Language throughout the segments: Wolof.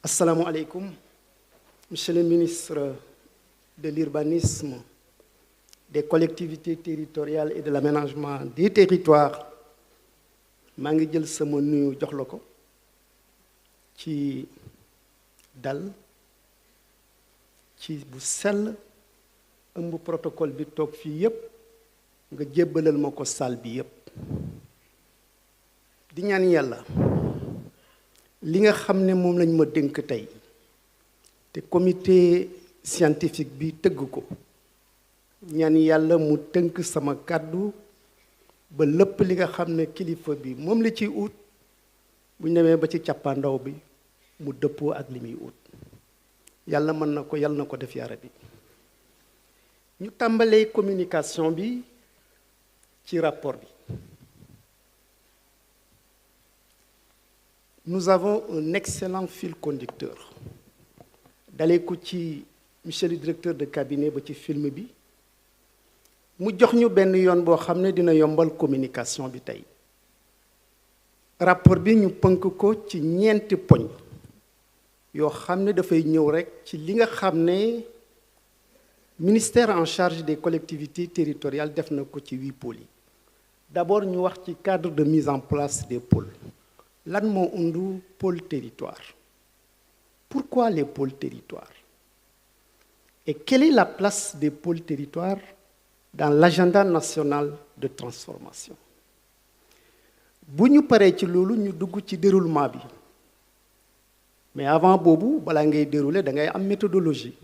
Assalamu alaikum, Monsieur le ministre de l'Urbanisme, des collectivités territoriales et de l'aménagement des territoires, maa ngi jël sama nuyu jox la ko ci dal ci bu sell ëmb protocole bi toog fii yépp nga jébbalal ma ko salle bi yépp di ñaan yàlla li nga xam ne moom lañ ma dénk tey te comité scientifique bi tëgg ko ñaan yàlla mu tënk sama kàddu ba lépp li nga xam ne kilifa bi moom la ciy ut bu ñu demee ba ci càppaandaw bi mu dëppoo ak li muy ut yàlla mën na ko yàlla na ko def yaara bi ñu tàmbalee communication bi ci rapport bi. Nous avons un excellent fil conducteur dalee ko ci monsieur le directeur de cabinet ba ci film bi mu jox ñu benn yoon boo xam ne dina yombal communication bi tey rapport bi ñu pënk ko ci ñeenti poñ yoo xam ne dafay ñëw rekk ci li nga xam ne ministère en charge des collectivités territoriales def na ko ci 8 pôles yi d'abord ñu wax ci cadre de mise en place des pôles lan moo undu pôle territoire pourquoi les pôles territoires et quelle est la place des pôles territoires dans l'agenda national de transformation bu ñu paree ci loolu ñu dugg ci déroulement bi mais avant boobu balaa ngay dérouler da ngay am méthodologie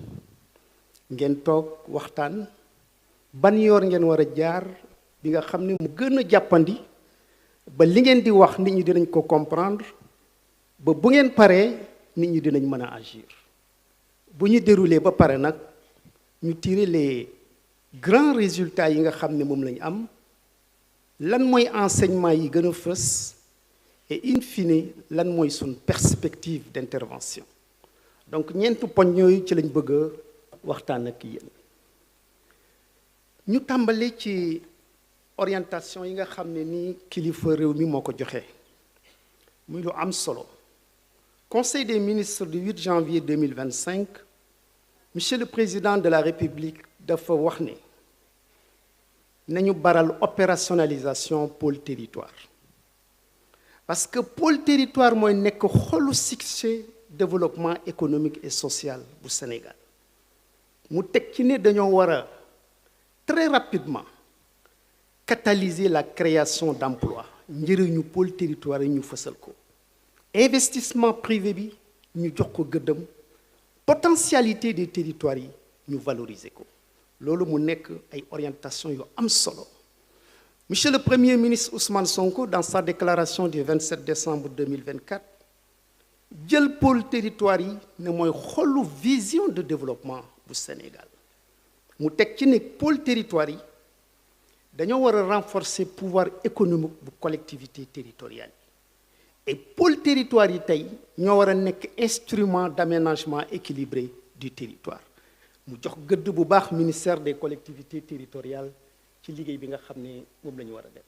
ngeen toog waxtaan ban yoon ngeen war a jaar bi nga xam ne mu gën a jàppandi ba li ngeen di wax nit ñi dinañ ko comprendre ba bu ngeen paree nit ñi dinañ mën a agir bu ñu dérouler ba pare nag ñu tirer les grands résultats yi nga xam ne moom lañu am lan mooy enseignement yi gën a fës et in fine lan mooy suñ perspective d'intervention donc ñeenti poñ yooyu ci lañ bëgg a waxtaan ak yéen ñu tàmbali ci orientation yi nga xam ne ni kilifa réew mi moo ko joxe muy lu am solo conseil des ministres du 8 janvier 2025 monsieur le président de la république dafa wax ne nañu baral opérationnalisation pôle territoire parce que pôle territoire mooy nekk xolu succès développement économique et social bu Sénégal mu teg ci ne dañoo war a très rapidement catalyser la création d'emplois njëriñu pôle territoire yi ñu fësal ko investissement privé bi ñu jox ko gëddëm potentialité des territoires yi ñu valoriser ko loolu mu nekk ay orientation yu am solo monsieur le premier ministre Ousmane Sonko dans sa déclaration du 27 décembre 2024 jël pôle territoire yi ne mooy xolu vision de développement bu Sénégal mu teg ci ne pôle territoire yi dañoo war a renforcer pouvoir économique bu collectivité territoriale et pôle territoire yi tey ñoo war a nekk instrument d'aménagement équilibré du territoire mu jox gëdd bu baax ministère des collectivités territoriales ci liggéey bi nga xam ne moom la ñu war a def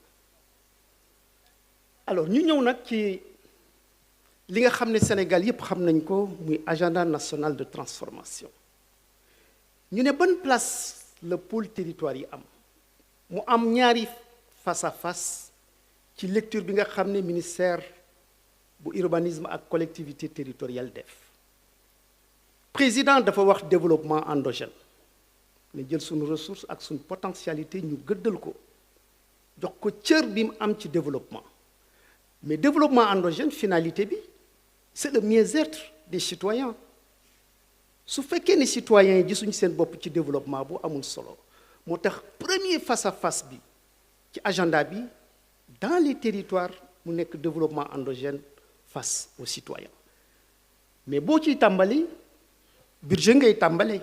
alors ñu ñëw nag ci li nga xam ne Sénégal yépp xam nañ ko muy agenda national de transformation ñu ne ban place le pôle territoire yi am mu am ñaari face à face ci lecture bi nga xam ne ministère bu urbanisme ak collectivité territoriale def président dafa wax développement endogène ne jël suñu ressource ak suñu potentialité ñu gëddal ko jox ko cër bi mu am ci développement mais développement endogène finalité bi c'est le mieux-être des citoyens su fekkee ne citoyens yi gisuñu seen bopp ci développement bu amul solo moo tax premier face à face bi ci agenda bi dans les territoires mu nekk développement endogène face aux citoyens mais boo ciy tàmbali budget ngay tàmbale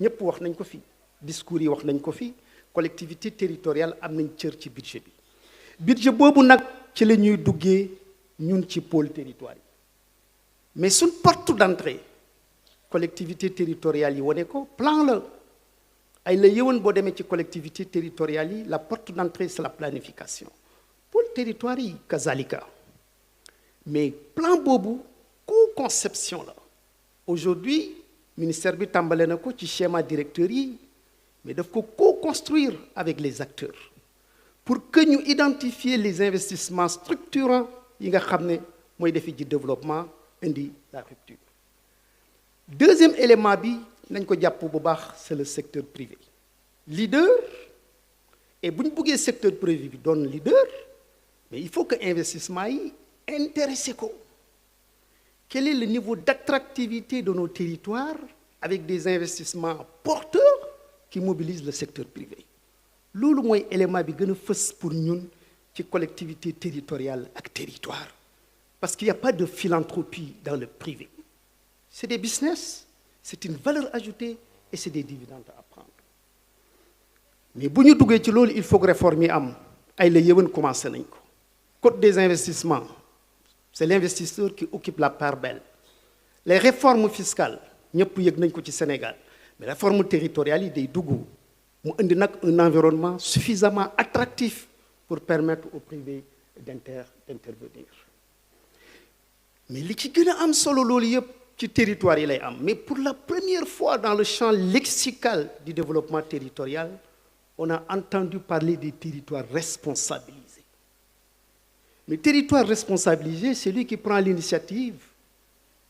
ñépp wax nañ ko fi discours yi wax nañ ko fi collectivité territoriale am nañ cër ci budget boobu nag ci la ñuy duggee ñun ci pôle territoire yi mais suñ porte d'entrée collectivité territoriale yi wane ko plan la ay la yëwan boo demee ci collectivité territoriale yi la porte d'entrée c'est la planification pôle territoire yi kazalika mais plan boobu co-conception la Aujourd'hui ministère bi tàmbale na ko ci schéma directeur yi mais daf ko co-construire avec les acteurs pour que ñu identifier les investissements structurants yi nga xam ne mooy defi ji développement indi la rupture. Deuxième élément bi nañ ko jàpp bu baax c'est le secteur privé leader. Et bu ñu bëggee secteur privé bi doon leader mais il faut que investissement yi intéressé ko. Quel est le niveau d'attractivité de nos territoires avec des investissements porteurs qui mobilisent le secteur privé? Loolu mooy élément bi gën a fës pour ñun ci collectivité territoriale ak territoire parce qu'il n'y a pas de philanthropie dans le privé. C'est des business, c'est une valeur ajoutée et c'est des dividendes à prendre. Mais bu ñu duggee ci loolu il faut que réforme yi am ay la yëwan commencé nañ ko. Code des investissements, c'est l'investisseur qui occupe la part belle. Les réformes fiscales ñëpp yëg nañ ko ci Sénégal mais réforme territoriale yi day dugg mu indi nag un environnement suffisamment attractif pour permettre au privé d'intervenir. Mais li ci gën a am solo loolu yëpp ci territoire yi lay am mais pour la première fois dans le champ lexical du développement territorial on a entendu parler des territoires responsabilisés. Mais territoire responsabilisé, c'est lui qui prend l'initiative,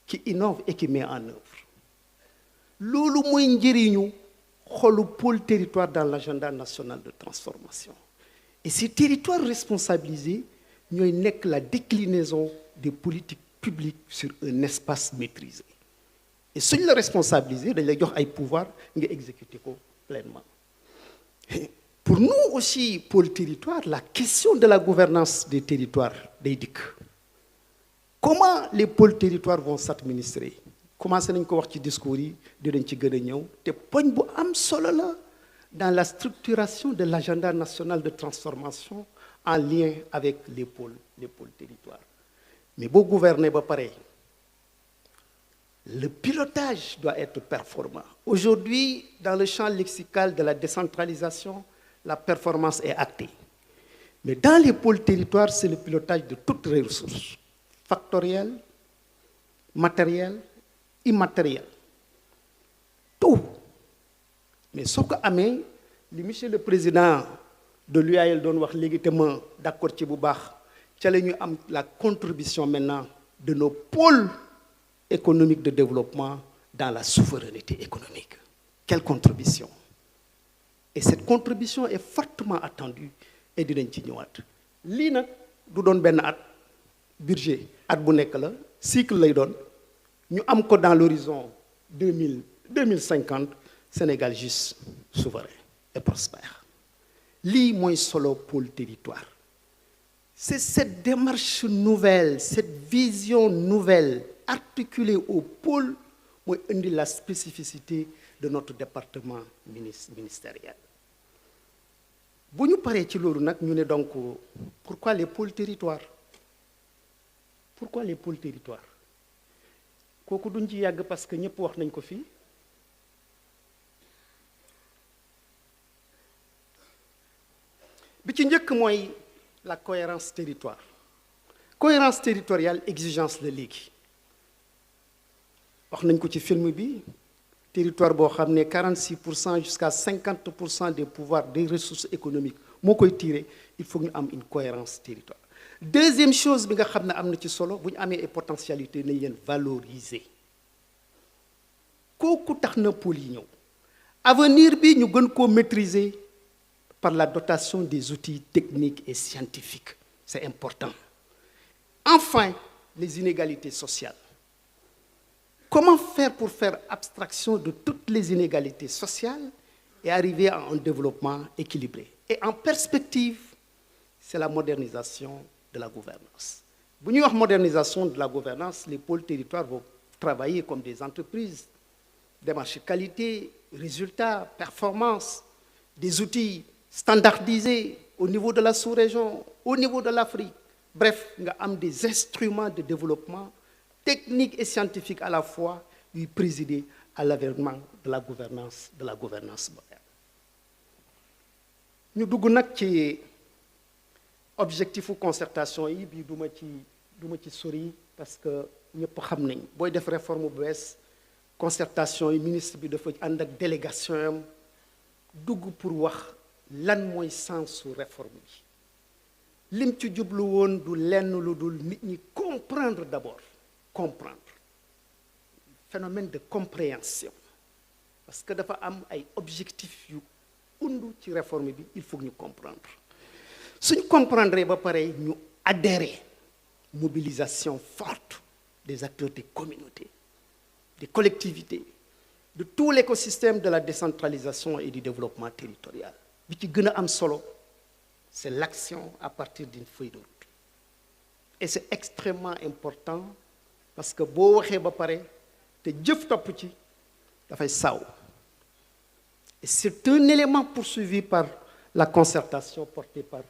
qui innove et qui met en œuvre. Loolu mooy njëriñu xolu pôle territoire dans l'agenda national de transformation. Et ces territoires responsabilisés ñooy nekk la déclinaison des politiques publiques sur un espace maîtrisé. Et suñ la responsabiliser dañ lay jox ay pouvoir nga exécuter ko pleinement. Pour nous aussi, pôle territoire, la question de la gouvernance des territoires day dikk. Comment les pôles territoires vont s'administrer? Commencé nañ ko wax ci discours yi dinañ ci gën a ñëw te poñ bu am solo la dans la structuration de l'agenda national de transformation en lien avec les pôles territoires. Mais boo gouverner ba pare le pilotage doit être performant. Aujourd'hui, dans le champ lexical de la décentralisation, la performance est actée. Mais dans les pôles territoires, c'est le pilotage de toutes les ressources, factorielles, matérielles, immatérielles. Tout. Mais ce que amee li monsieur le président de l'UAL doon wax léegi te ma d'accord ci bu baax ca la ñu am la contribution maintenant de nos pôles économiques de développement dans la souveraineté économique. Quelle contribution! Et cette contribution est fortement attendue et dinañ ci ñëwaat. Lii nag du doon benn at budget at bu nekk la cycle lay doon ñu am ko dans l'horizon 2050 Sénégal juste souverain et prospère. Lii mooy solo pôle territoire. C'est cette démarche nouvelle, cette vision nouvelle articulée au pôle mooy indi la spécificité de notre département ministériel. Bu ñu paree ci loolu nag ñu ne donc pourquoi les pôles territoires? Pourquoi les pôles territoires? Kooku duñ ci yàgg parce que ñëpp wax nañ ko fii. Bi ci njëkk mooy la cohérence territoire. Cohérence territoriale exigence la léegi. Wax nañ ko ci film bi territoire boo xam ne 46% jusqu'à 50% des pouvoirs des ressources économiques moo koy tiré il faut ñu am une cohérence territoire. Deuxième chose bi nga xam ne am na ci solo bu ñu amee ay potentialité nañ leen valoriser kooku tax na pôle yi ñëw avenir bi ñu gën koo maîtriser par la dotation des outils techniques et scientifiques. C'est important. Enfin, les inégalités sociales. Comment faire pour faire abstraction de toutes les inégalités sociales et arriver à un développement équilibré? Et en perspective, c'est la modernisation de la gouvernance. Bu ñuy wax modernisation de la gouvernance, les pôles territoires vont travailler comme des entreprises, démarche qualité, résultats, performance, des outils standardisés au niveau de la sous-région, au niveau de l'Afrique. Bref, nga am des instruments de développement techniques et scientifiques à la fois yuy présider à l'avènement de la gouvernance moderne. Ñu dugg nag ci objectifu concertation yi bii du ma ci sori parce que ñëpp xam nañ booy def réforme bu bees concertation yi ministre bi dafa ànd ak délégation am dugg pour wax lan mooy sensu réforme bi lim ci jublu woon du lenn lu dul nit ñi comprendre d'abord comprendre phénomène de compréhension parce que dafa am ay objectifs yu undu ci réforme bi il faut que ñu comprendre suñ comprendre ba pare ñu adhérer mobilisation forte des acteurs des communautés des collectivités de tout l'écosystème de la décentralisation et du développement territorial bi ci gën a am solo c'est l'action à partir d'une feuille de route et c'est extrêmement important parce que boo waxee ba pare te jëf topp ci dafay saaw et c'est un élément poursuivi par la concertation portée par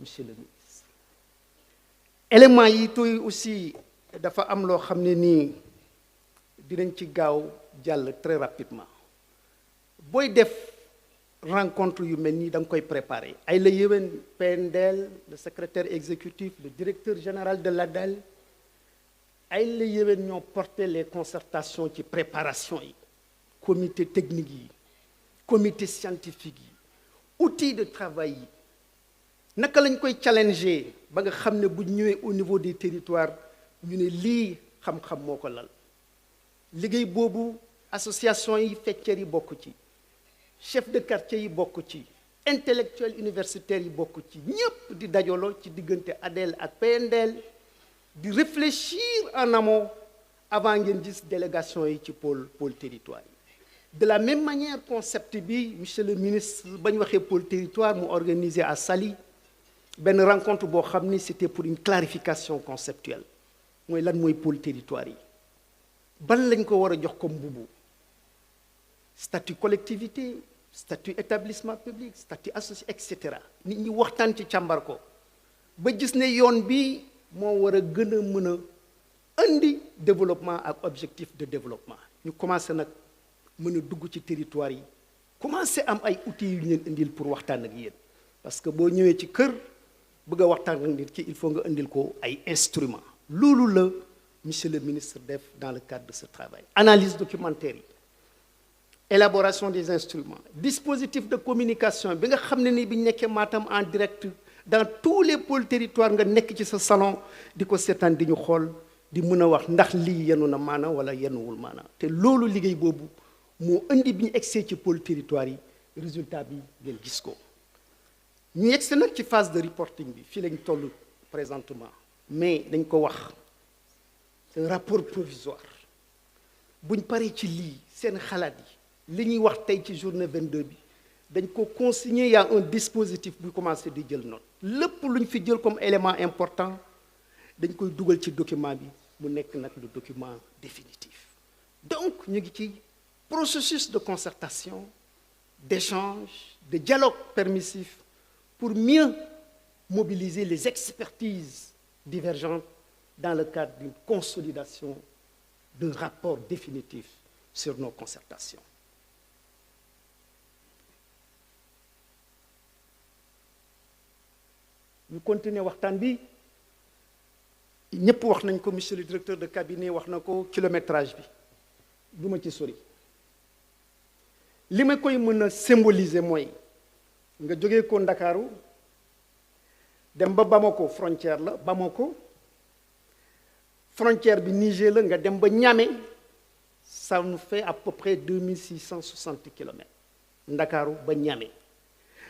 monsieur le ministre élément yi tuy aussi dafa am loo xam ne nii dinañ ci gaaw jàll très rapidement booy def rencontre yu mel nii da nga koy préparer ay la yéwén PNDL le secrétaire exécutif le directeur général de l'ADEL ay la yéwén ñoo porté les concertations ci préparation yi comité technique yi comité scientifique yi outils de travail yi naka lañ koy challenger ba nga xam ne bu ñëwee au niveau des territoires ñu ne lii xam-xam moo ko lal liggéey boobu association yi fecceer yi bokk ci chef de quartier yi bokk ci intellectuel universitaire yi bokk ci ñépp di dajaloo ci diggante ADEL ak PNDL di réfléchir en amont avant ngeen gis délégation yi ci pôle territoire yi de la même manière concept bi monsieur le ministre ba ñu waxee pôle territoire mu organisé à Saly benn rencontre boo xam ni c'était pour une clarification conceptuelle mooy lan mooy pôle territoire yi ban lañ ko war a jox comme mbubu statut collectivité statut établissement public statut associé etc. nit ñi waxtaan ci càmbar ko ba gis ne yoon bi moo war a gën a mën a indi développement ak objectif de développement ñu commencé nag mën a dugg ci territoire yi commencé am ay outils yu ñu leen indil pour waxtaan ak yéen parce que boo ñëwee ci kër bëgg a waxtaan ak nit ki il faut nga indil ko ay instruments loolu la monsieur le ministre def dans le cadre de ce travail analyse documentaire yi élaboration des instruments dispositif de communication bi nga xam ne ni bi ñu nekkee Matam en direct dans tous les pôles territoires nga nekk ci sa salon di ko seetaan di ñu xool di mën a wax ndax lii yenu na maana wala yenuwul maana te loolu liggéey boobu moo indi bi ñu egsee ci pôle territoire yi résultat bi ngeen gis ko ñu yegsi nag ci phase de reporting bi fii lañ toll présentement mais dañ ko wax c'est un rapport provisoire buñ paree ci lii seen xalaat yi li ñuy wax tey ci journée 22 bi dañ ko consigner il y a un dispositif bu commencé di jël note lépp lu ñu fi jël comme élément important dañ koy dugal ci document bi mu nekk nag le document définitif donc ñu ngi ci processus de concertation d'échange de dialogue permissif pour mieux mobiliser les expertises divergentes dans le cadre d'une consolidation d'un rapport définitif sur nos concertations. Ñu continuer waxtaan bi ñëpp wax nañ ko monsieur le directeur de cabinet wax na ko kilométrage bi du ma ci sori li ma koy mën a symboliser mooy nga jógee ko Ndakaaru dem ba Bamako frontière la Bamako frontière bi Niger la nga dem ba Niamey ça nous fait à peu près 2660 kilomètres Ndakaaru ba Niamey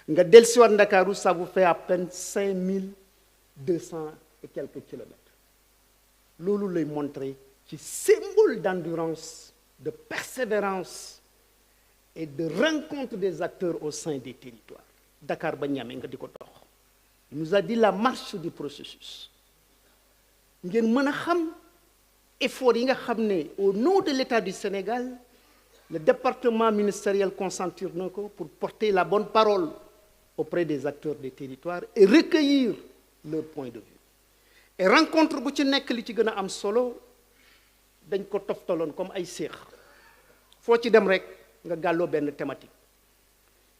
nga dellusiwaat Ndakaaru ça vous fait à peine 5200 et quelques kilomètres loolu lay montrer ci symbole d'endurance de persévérance et de rencontre des acteurs au sein des territoires Dakar ba Niamey nga di ko dox il nous a dit la marche du processus ngeen mën a xam effort yi nga xam ne au nom de l'État du Sénégal le département ministériel consentir na ko pour porter la bonne parole auprès des acteurs des territoires et recueillir leur point de vue et rencontre bu ci nekk li ci gën a am solo dañ ko toftaloon comme ay seex foo ci dem rek nga gàlloo benn thématique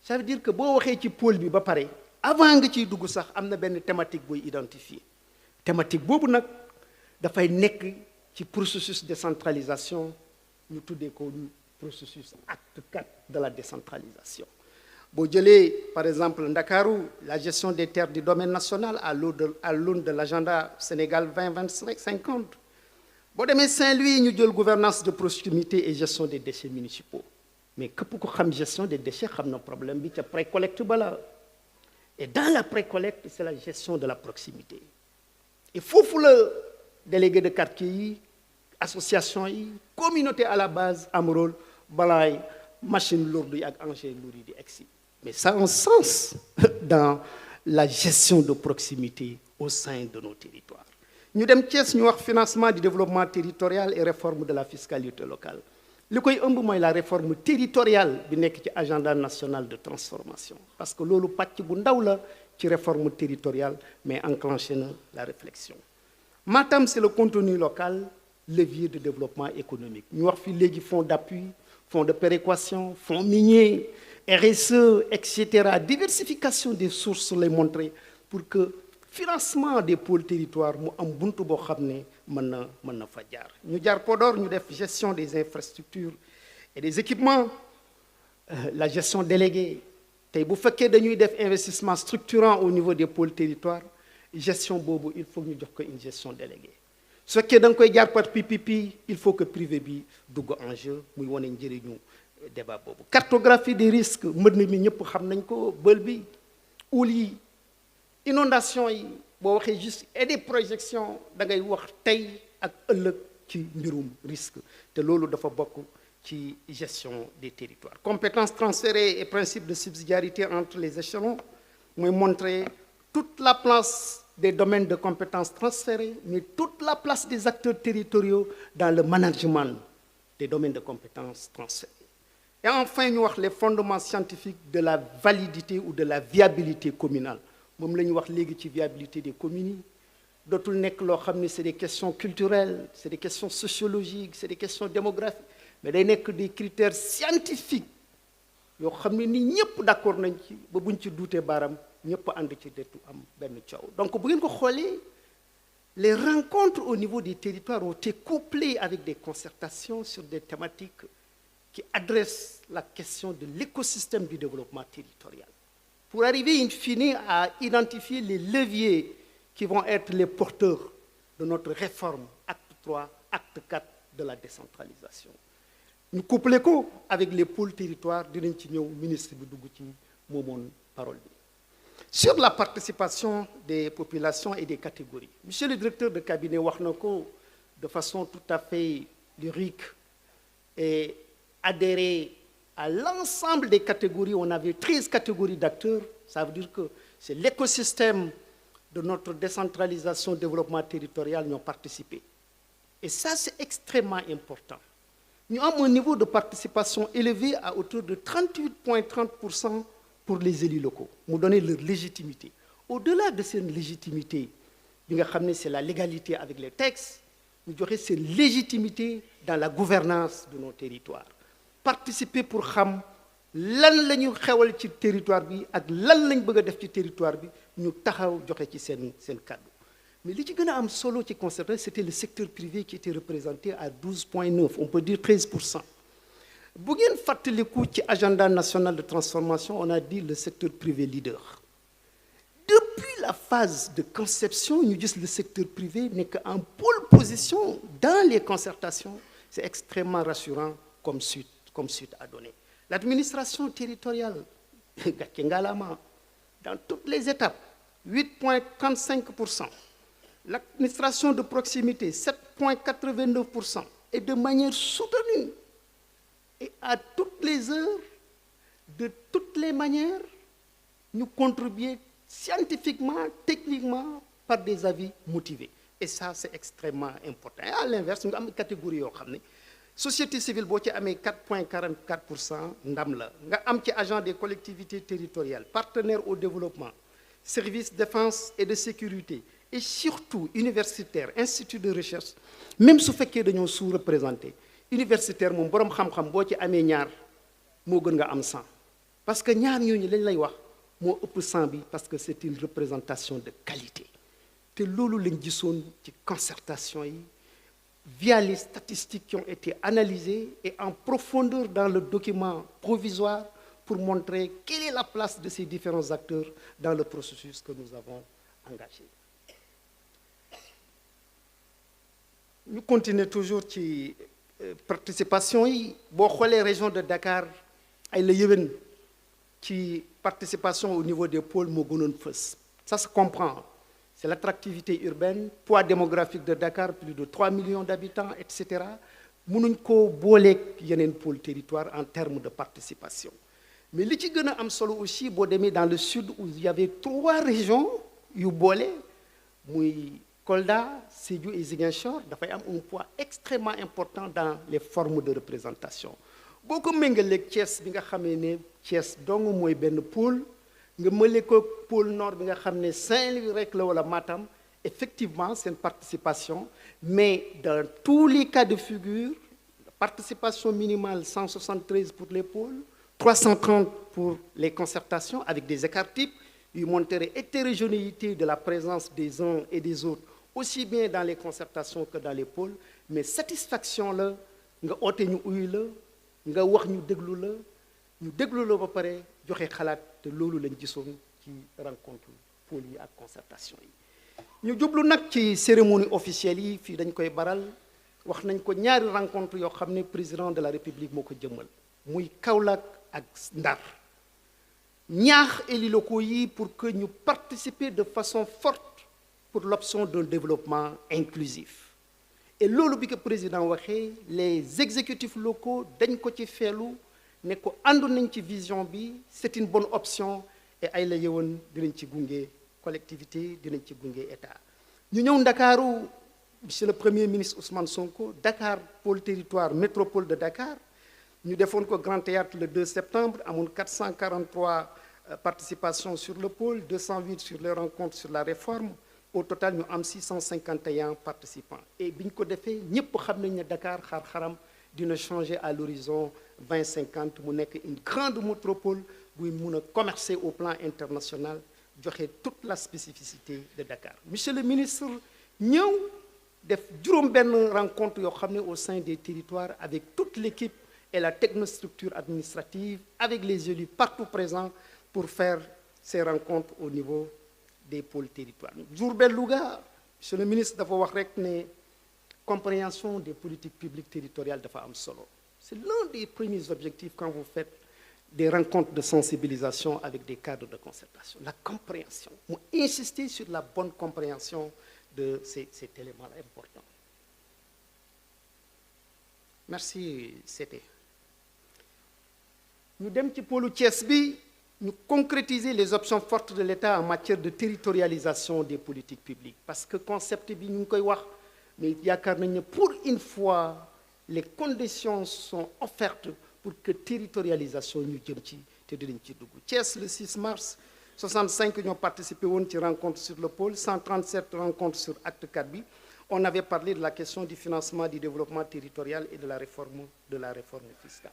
ça veut dire que boo waxee ci pôle bi ba pare avant nga ciy dugg sax am na benn thématique booy identifier thématique boobu nag dafay nekk ci processus de décentralisation ñu tuddee ko processus acte 4 de la décentralisation. boo jëlee par exemple Ndakaaru la gestion des terres du domaine national à l'aune de l'agenda Sénégal 20-25-50. boo demee Saint-Louis ñu jël gouvernance de proximité et gestion des déchets municipaux mais képp ko xam gestion des déchets xam na problème bi ca précollecte ba la et dans la précollecte c'est la gestion de la proximité et foofu la délégué de quartier yi association yi communauté à la base am rôle balaay machine lourde yi ak engins lourds yi di egsi mais ça a un sens dans la gestion de proximité au sein de nos territoires. ñu dem Thiès ñu wax financement du développement territorial et réforme de la fiscalité locale li koy ëmb mooy la réforme territoriale bi nekk ci agenda national de transformation parce que loolu pàcc bu ndaw la ci réforme territoriale mais enclenché na la réflexion. Matam c'est le contenu local levier de développement économique ñu wax fi léegi fonds d'appui fonds de péréquation fonds minier RSE etc. diversification des sources lay montrer pour que financement des pôles territoires mu am buntu boo xam ne mën na fa jaar. ñu jaar Podor ñu def gestion des infrastructures et des équipements la gestion déléguée tey bu fekkee dañuy def investissement structurant au niveau des pôles territoires gestion boobu il faut ñu jox ko une gestion déléguée. su fekkee da nga koy jaar par PPP il faut que privé bi dugg en jeu muy wane njëriñu débat boobu. cartographie des risques mbënn mi ñëpp xam nañ ko bël bi ul yi inondation yi boo waxee juste et des projections da ngay wax tey ak ëllëg ci mbirum risque te loolu dafa bokk ci gestion des territoires. compétences transférées et principe de subsidiarité entre les échelons mooy montrer toute la place des domaines de compétences transférées mais toute la place des acteurs territoriaux dans le management des domaines de compétences transférées. Et enfin ñu wax les fondements scientifiques de la validité ou de la viabilité communale moom la ñu wax léegi ci viabilité des communes yi dootul nekk loo xam ne c'est des questions culturelles c'est des questions sociologiques c'est des questions démographiques mais day nekk des critères scientifiques yoo xam ne ni ñëpp d'accord nañ ci ba buñ ci duutee baaram ñëpp ànd ci detu am benn coow. donc bu ngeen ko xoolee les rencontres au niveau des territoires ont été couplées avec des concertations sur des thématiques qui adressent la question de l'écosystème du développement territorial pour arriver in fine à identifier les leviers qui vont être les porteurs de notre réforme acte 3 acte 4 de la décentralisation. ñu couplé ko avec les pôles territoires dinañ ci ñëw ministre bi dugg ci moomoon parole bi. Sur la participation des populations et des catégories monsieur le directeur de cabinet wax na ko de façon tout à fait lyrique et adhérer à l'ensemble des catégories. On avait 13 catégories d'acteurs. Ça veut dire que c'est l'écosystème de notre décentralisation développement territorial qui ont participé. Et ça, c'est extrêmement important. Nous avons un niveau de participation élevé à hauteur de 38,30% pour les élus locaux. Nous donner leur légitimité. Au-delà de cette légitimité, c'est la légalité avec les textes, nous aurons cette légitimité dans la gouvernance de nos territoires. Participer pour xam lan la ñu xewal ci territoire bi ak lan lañ bëgg a def ci territoire bi ñu taxaw joxe ci seen kàddu mais li ci gën a am solo ci concerté c'était le secteur privé qui était représenté à 12,9 on peut dire 13%. bu ngeen fàttaliku ci agenda national de transformation on a dit le secteur privé leader depuis la phase de conception ñu gis le secteur privé nekk en pole position dans les concertations. C'est extrêmement rassurant comme suite à donner. L'administration territoriale, dans toutes les étapes, 8,35%. L'administration de proximité, 7,89%. Et de manière soutenue. Et à toutes les heures, de toutes les manières, nous contribuons scientifiquement, techniquement, par des avis motivés. Et ça, c'est extrêmement important. Et à l'inverse, nous avons une catégorie. Société civile, boo ci amee 4,44% ndam la nga am ci agent des collectivités territoriales partenaires au développement services défense et de sécurité et surtout universitaires instituts de recherche même su fekkee dañoo sous-représenté universitaire moom boroom xam-xam boo ci amee ñaar moo gën nga am 100 parce que ñaar ñooñu lañ lay wax moo ëpp 100 bi parce que c'est une représentation de qualité te loolu lañ gisoon ci concertation yi via les statistiques qui ont été analysées et en profondeur dans le document provisoire pour montrer quelle est la place de ces différents acteurs dans le processus que nous avons engagé. Nous continuons toujours ci participation yi boo xoolee région de Dakar ay la yéwén ci participation au niveau des pôles moo gënoon fës. Ça se comprend. C'est l'attractivité urbaine, poids démographique de Dakar, plus de 3 millions d'habitants, etc. mënuñ ko booleeg yeneen pôle territoire en termes de participation. Mais li ci gën a am solo aussi boo demee dans le sud où il y avait 3 régions yu boole muy Kolda, Sédhiou et Ziguinchor dafay am un poids extrêmement important dans les formes de représentation. boo ko méngaleeg Thiès bi nga xamee ne Thiès dong mooy benn pôle nga mële ko pôle nord bi nga xam ne Saint-Louis rek la wala Matam, effectivement c'est une participation, mais dans tous les cas de figure, participation minimale 173 pour les pôles, 330 pour les concertations avec des écarts types yu montreraient hétérogénéité de la présence des uns et des autres, aussi bien dans les concertations que dans les pôles, mais satisfaction la nga oote ñu uyu la nga wax ñu déglu la ba pare joxe xalaat te loolu lañ gisoon ci rencontre pôle yi ak concertation yi. ñu jublu nag ci cérémonie officielle yi fii dañ koy baral wax nañ ko ñaari rencontre yoo xam ne président de la République moo ko jëmmal muy Kaolack ak Ndar ñaax élus locaux yi pour que ñu participer de façon forte pour l'option d'un développement inclusif. Et loolu bi ko président waxee les exécutifs locaux dañ ko ci feelu ne ko àndu nañ ci vision bi, c'est une bonne option et ay la yëwoon dinañ ci gunge collectivité dinañ ci gunge état. ñu ñëw Ndakaaru, monsieur le premier ministre Ousmane Sonko, Dakar pôle territoire métropole de Dakar, ñu defoon ko Grand Théâtre le 2 septembre amoon 443 participations sur le pôle, 208 sur les rencontres sur la réforme. Au total ñu am 651 participants et bi ñu ko defee ñëpp xam nañ ne Dakar xar-xaram dina changer à l'horizon 2050 mu nekk une grande métropole buy mun a commercer au plan international, joxe toute la spécificité de Dakar. Monsieur le ministre ñëw def juróom-benn rencontre yoo xam ne au sein des territoires avec toute l'équipe et la technostructure administrative, avec les élus partout présents pour faire ces rencontres au niveau des pôles territoires. Diourbel Louga, monsieur le ministre dafa wax rek ne compréhension des politiques publiques territoriales dafa am solo. C'est l'un des premiers objectifs quand vous faites des rencontres de sensibilisation avec des cadres de concertation, la compréhension. Mu insister sur la bonne compréhension de cet élément important. Merci, c'était. Ñu dem ci pôlu Thiès bi. Nous concrétiser les options fortes de l'État en matière de territorialisation des politiques publiques. Parce que concept bi ñu ngi koy wax mais yaakaar nañ ne pour une fois les conditions sont offertes pour que territorialisation ñu jëm ci te dinañ ci dugg. Thiès le 6 mars 65 ñoo participé woon ci rencontre sur le pôle, 137 rencontres sur acte 4 bi. On avait parlé de la question du financement du développement territorial et de la réforme fiscale.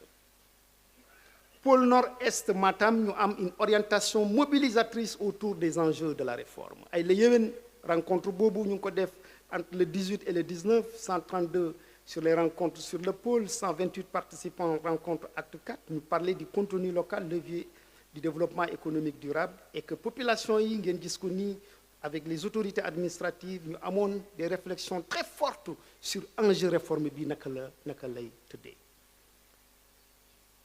Pôle Nord-Est Matam ñu am une orientation mobilisatrice autour des enjeux de la réforme. ay la yéwén rencontre boobu ñu ngi ko def entre le 18 et le 19, 132 sur les rencontres sur le pôle, 128 participants rencontre acte 4. ñu parler du contenu local, levier du développement économique durable et que population yi ngeen gis ko nii avec les autorités administratives ñu amoon des réflexions très fortes sur enjeu réforme bi naka lay tëddee.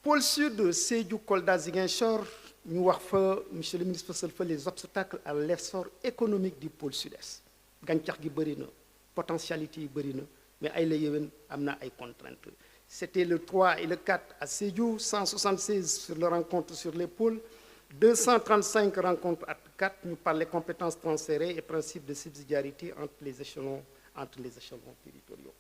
Pôle Sud, Sédhiou, Kolda, Ziguinchor, ñu wax fa monsieur le ministre fësal fa les obstacles à l'essor économique du pôle Sud-Est. Gàncax gi bëri na, potentialité yi bëri na, mais ay la yéwén am na ay contraintes. C'était le 3 et le 4 à Sédhiou, 176 sur les rencontres sur les pôles, 235 rencontres à 4, ñu parlé compétences transférées et principe de subsidiarité entre les échelons territoriaux.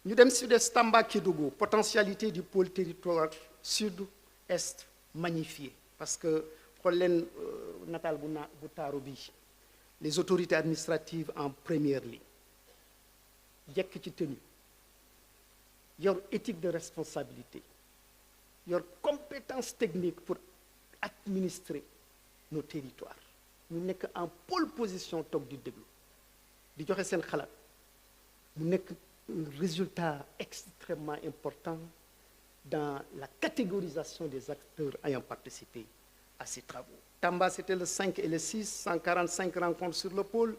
Ñu dem Sud-Est Tamba Kédougou, potentialité du pôle territoire Sud-Est magnifiée parce que xool leen nataal bu taaru bi les autorités administratives en première ligne jekk ci tenue yor éthique de responsabilité yor compétence technique pour administrer nos territoires ñu nekk en pole position toog di déglu di joxe seen xalaat mu nekk un résultat extrêmement important dans la catégorisation des acteurs ayant participé à ces travaux. Tamba, c'était le 5 et le 6, 145 rencontres sur le pôle,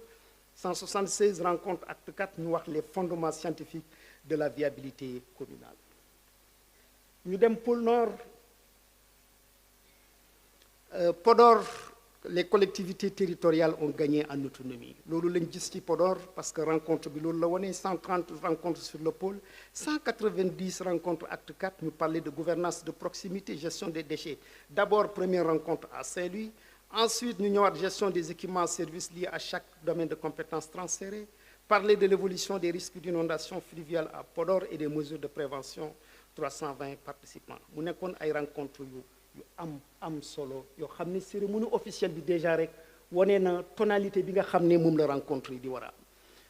176 rencontres acte 4, ñu wax les fondements scientifiques de la viabilité communale. Ñu dem pôle nord, Podor, les collectivités territoriales ont gagné en autonomie. Loolu lañ gis ci Podor parce que rencontre bi loolu la wone 130 rencontres sur le pôle, 190 rencontres acte 4, ñu parlait de gouvernance de proximité, gestion des déchets. D'abord, première rencontre à Saint-Louis, ensuite ñu ñëwaat gestion des équipements services liés à chaque domaine de compétences transférées, parler de l'évolution des risques d'inondation fluviale à Podor et des mesures de prévention, 320 participants. Mu nekkoon ay rencontres yu am solo yoo xam ne cérémonie officielle bi déjà rek wane na tonalité bi nga xam ne moom la rencontre yi di war a am.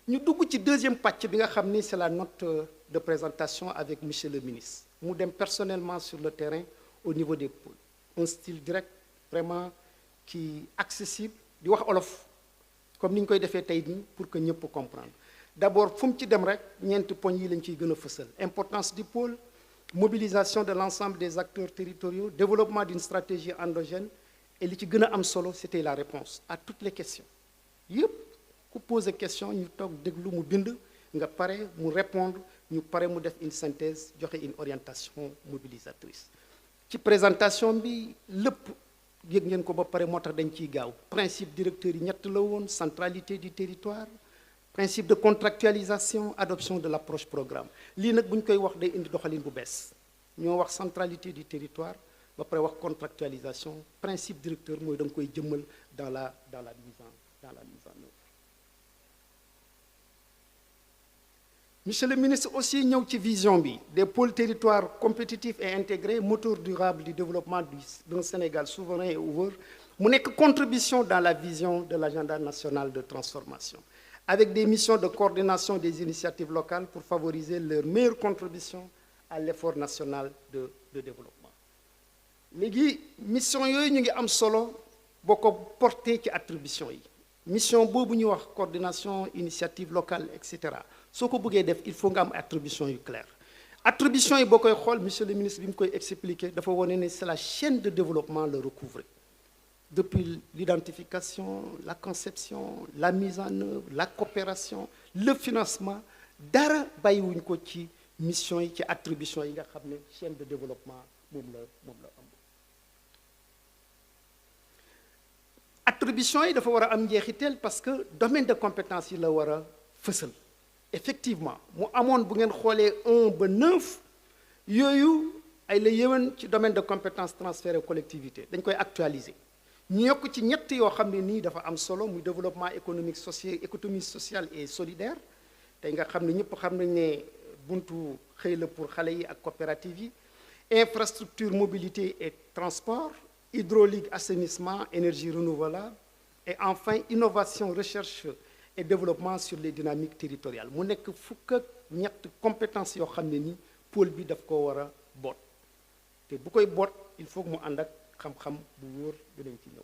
Ñu dugg ci deuxième pàcc bi nga xam ne c'est la note de présentation avec monsieur le ministre mu dem personnellement sur le terrain au niveau des pôles, un style direct vraiment qui accessible di wax olof comme ni ñu koy defee tey nii pour que ñëpp comprendre. D'abord fu mu ci dem rek ñeenti poñ yi lañ ciy gën a fësal: importance du pôle, mobilisation de l'ensemble des acteurs territoriaux, développement d'une stratégie endogène, et li ci gën a am solo c'était la réponse à toutes les questions. Yëpp ku poser question ñu toog déglu mu bind nga pare mu répondre ñu pare mu def une synthèse joxe une orientation mobilisatrice. Ci présentation bi lépp yëg ngeen ko ba pare moo tax dañ ciy gaaw. Principe directeur yi ñett la woon: centralité du territoire, principe de contractualisation, adoption de l'approche programme. Lii nag bu ñu koy wax day indi doxalin bu bees. Ñoo wax centralité du territoire ba pare wax contractualisation, principe directeur mooy da nga koy jëmmal dans la mise en œuvre. Monsieur le ministre aussi ñëw ci vision bi des pôles territoires compétitifs et intégrés, moteur durable du développement d'un Sénégal souverain et ouvert, mu nekk contribution dans la vision de l'agenda national de transformation, avec des missions de coordination des initiatives locales pour favoriser leur meilleure contribution à l'effort national de développement. Léegi mission yooyu ñu ngi am solo boo ko porté ci attribution yi. Mission boobu ñuy wax coordination initiative locale et cetera soo ko bëggee def il faut nga am attribution yu claire. Attribution yi boo koy xool monsieur le ministre bi mu koy expliquer dafa wane ne c'est la chaîne de développement le recouvrer. Depuis l'identification, la conception, la mise en œuvre, la coopération, le financement, dara bàyyiwuñ ko ci mission yi ci attribution yi nga xam ne chaîne de développement moom la am. Attribution yi dafa war a am njeexital parce que domaine de compétence yi la war a fësal. Effectivement mu amoon bu ngeen xoolee 1 ba 9 yooyu ay la yéwén ci domaine de compétence transféré collectivité dañ koy actualiser. Ñu yokk ci ñett yoo xam ne nii dafa am solo muy développement économique social, économie sociale et solidaire tey nga xam ne ñëpp xam nañ ne buntu xëy la pour xale yi ak coopérative yi, infrastructure mobilité et transport, hydraulique assainissement, énergie renouvelable, et enfin innovation recherche et développement sur les dynamiques territoriales. Mu nekk fukk ak ñett compétences yoo xam ne nii pôle bi daf ko war a boot te bu koy boot il faut mu ànd ak xam-xam bu wóor dinañ ci ñëw.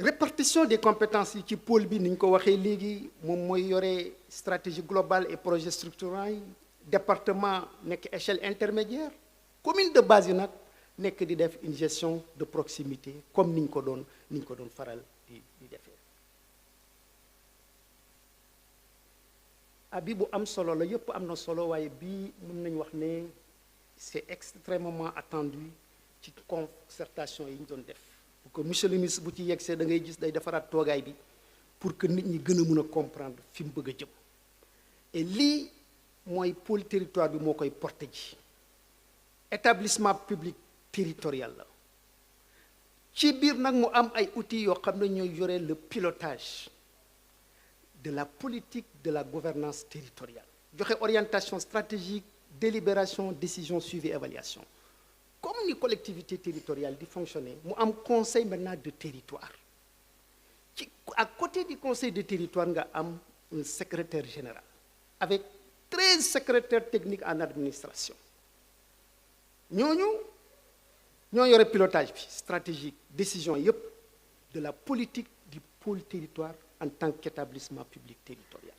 Répartition des compétences yi ci pôle bi ni ñu ko waxee léegi moom mooy yore stratégie globale et projet structurant yi, département nekk échelle intermédiaire, commune de base yi nag nekk di def une gestion de proximité comme ni ñu ko doon faral di defee. Bi bu am solo la yëpp am na solo waaye bii mën nañu wax ne c'est extrêmement attendu ci concertation yi ñu doon def pour que monsieur le ministre bu ci yegsee da ngay gis day defaraat toogaay bi pour que nit ñi gën a mën a comprendre fi mu bëgg a jëm. Et lii mooy pôle territoire bi moo koy porté ji établissement public territorial la ci biir nag mu am ay outils yoo xam ne ñooy yore le pilotage de la politique de la gouvernance territoriale, joxe orientation stratégique, délibération, décision, suivi, évaluation. Comme ni collectivité territoriale di fonctionner, mu am conseil maintenant de territoire. À côté du conseil de territoire nga am un secrétaire général avec 13 secrétaires techniques en administration. Ñooñu ñoo yore pilotage bi stratégique, décision yëpp de la politique du pôle territoire en tant qu'établissement public territorial.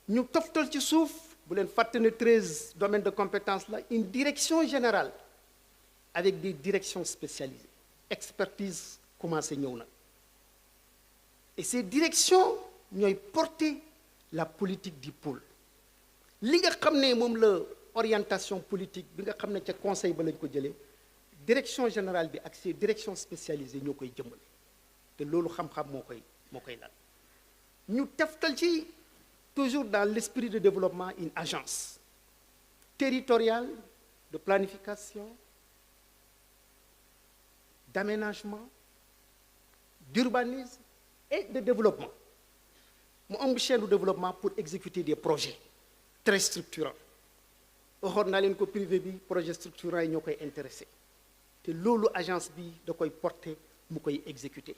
ñu toftal ci suuf bu leen fàtte ne 13 domaines de compétences la une direction générale avec des directions spécialisées expertise commencé ñëw nag et ces directions ñooy porter la politique du pôle li nga xam ne moom la orientation politique bi nga xam ne ca conseil ba lañ ko jëlee direction générale bi ak ces directions spécialisées ñoo koy jëmmal te loolu xam-xam moo koy laal ñu teftal ci toujours dans l'esprit de développement une agence territoriale de planification d'aménagement d'urbanisme et de développement mu ëmb chaîne de développement pour exécuter des projets très structurants waxoon naa leen ko privé bi projet structurant yi ñoo koy intéressé te loolu agence bi da koy porter mu koy exécuter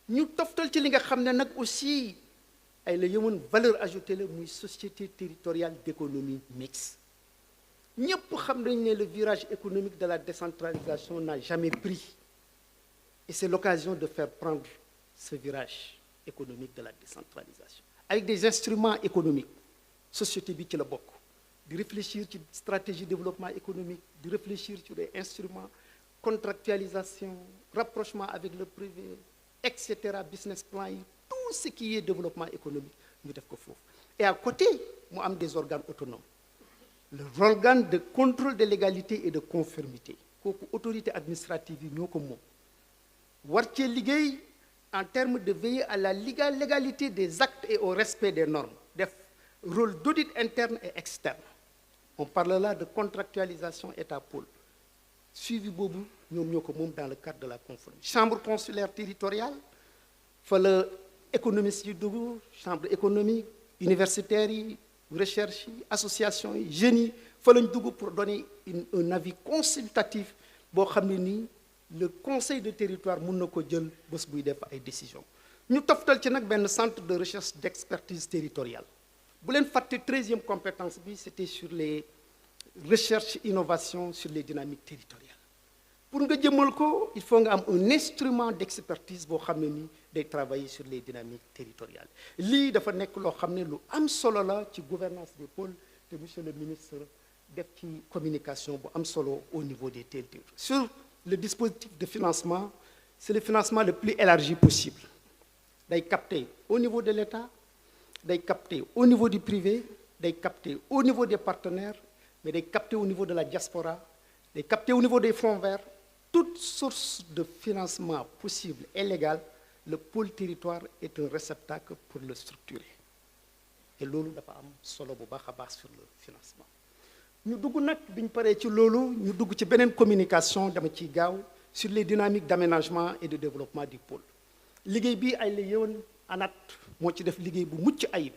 ñu toftal ci li nga xam ne nag aussi ay la yëmoon valeur ajoutée la muy société territoriale d'économie mixte ñëpp xam nañ ne le virage économique de la décentralisation n'a jamais pris et c'est l'occasion de faire prendre ce virage économique de la décentralisation avec des instruments économiques société bi ci la bokk di réfléchir ci stratégie de développement économique di réfléchir sur des instruments contractualisation rapprochement avec le privé etc business plan yi tout ce qui est développement économique ñu def ko foofu et à côté mu am des organes autonomes l'organe de contrôle de légalité et de conformité kooku autorité administrative yi ñoo ko moom war cee liggéey en termes de veiller à la légalité des actes et au respect des normes def rôle d'audit interne et externe on parle là de contractualisation état pôle suivi boobu ñoom ñoo ko moom dans le cadre de la conformité chambre consulaire territoriale fa la économistes yi dugg chambre économique universitaires yi recherche yi association yi jeunes yi fa lañ dugg pour donner un avis consultatif boo xam ne nii le conseil de territoire mun na ko jël bés buy def ay décisions ñu toftal ci nag benn centre de recherche d'expertise territoriale bu leen fàtte 13e compétence bi c'était sur les recherches innovation sur les dynamiques territoriales pour nga jëmal ko il faut nga am un instrument d'expertise boo xam ne nii day travailler sur les dynamiques territoriales lii dafa nekk loo xam ne lu am solo la ci gouvernance des pôles te monsieur le ministre def ci communication bu am solo au niveau des territoires sur le dispositif de financement c'est le financement le plus élargi possible day capter au niveau de l'État day capter au niveau du privé day capter au niveau des partenaires mais day capter au niveau de la diaspora day capter au niveau des fonds verts toute source de financement possible et légale le pôle territoire est un réceptacle pour le structurer et loolu dafa am solo bu baax a baax sur le financement ñu dugg nag bi ñu paree ci loolu ñu dugg ci beneen communication dama ciy gaaw sur les dynamiques d'aménagement et de développement du pôle liggéey bi ay la yëwoon ANAT moo ci def liggéey bu mucc ayib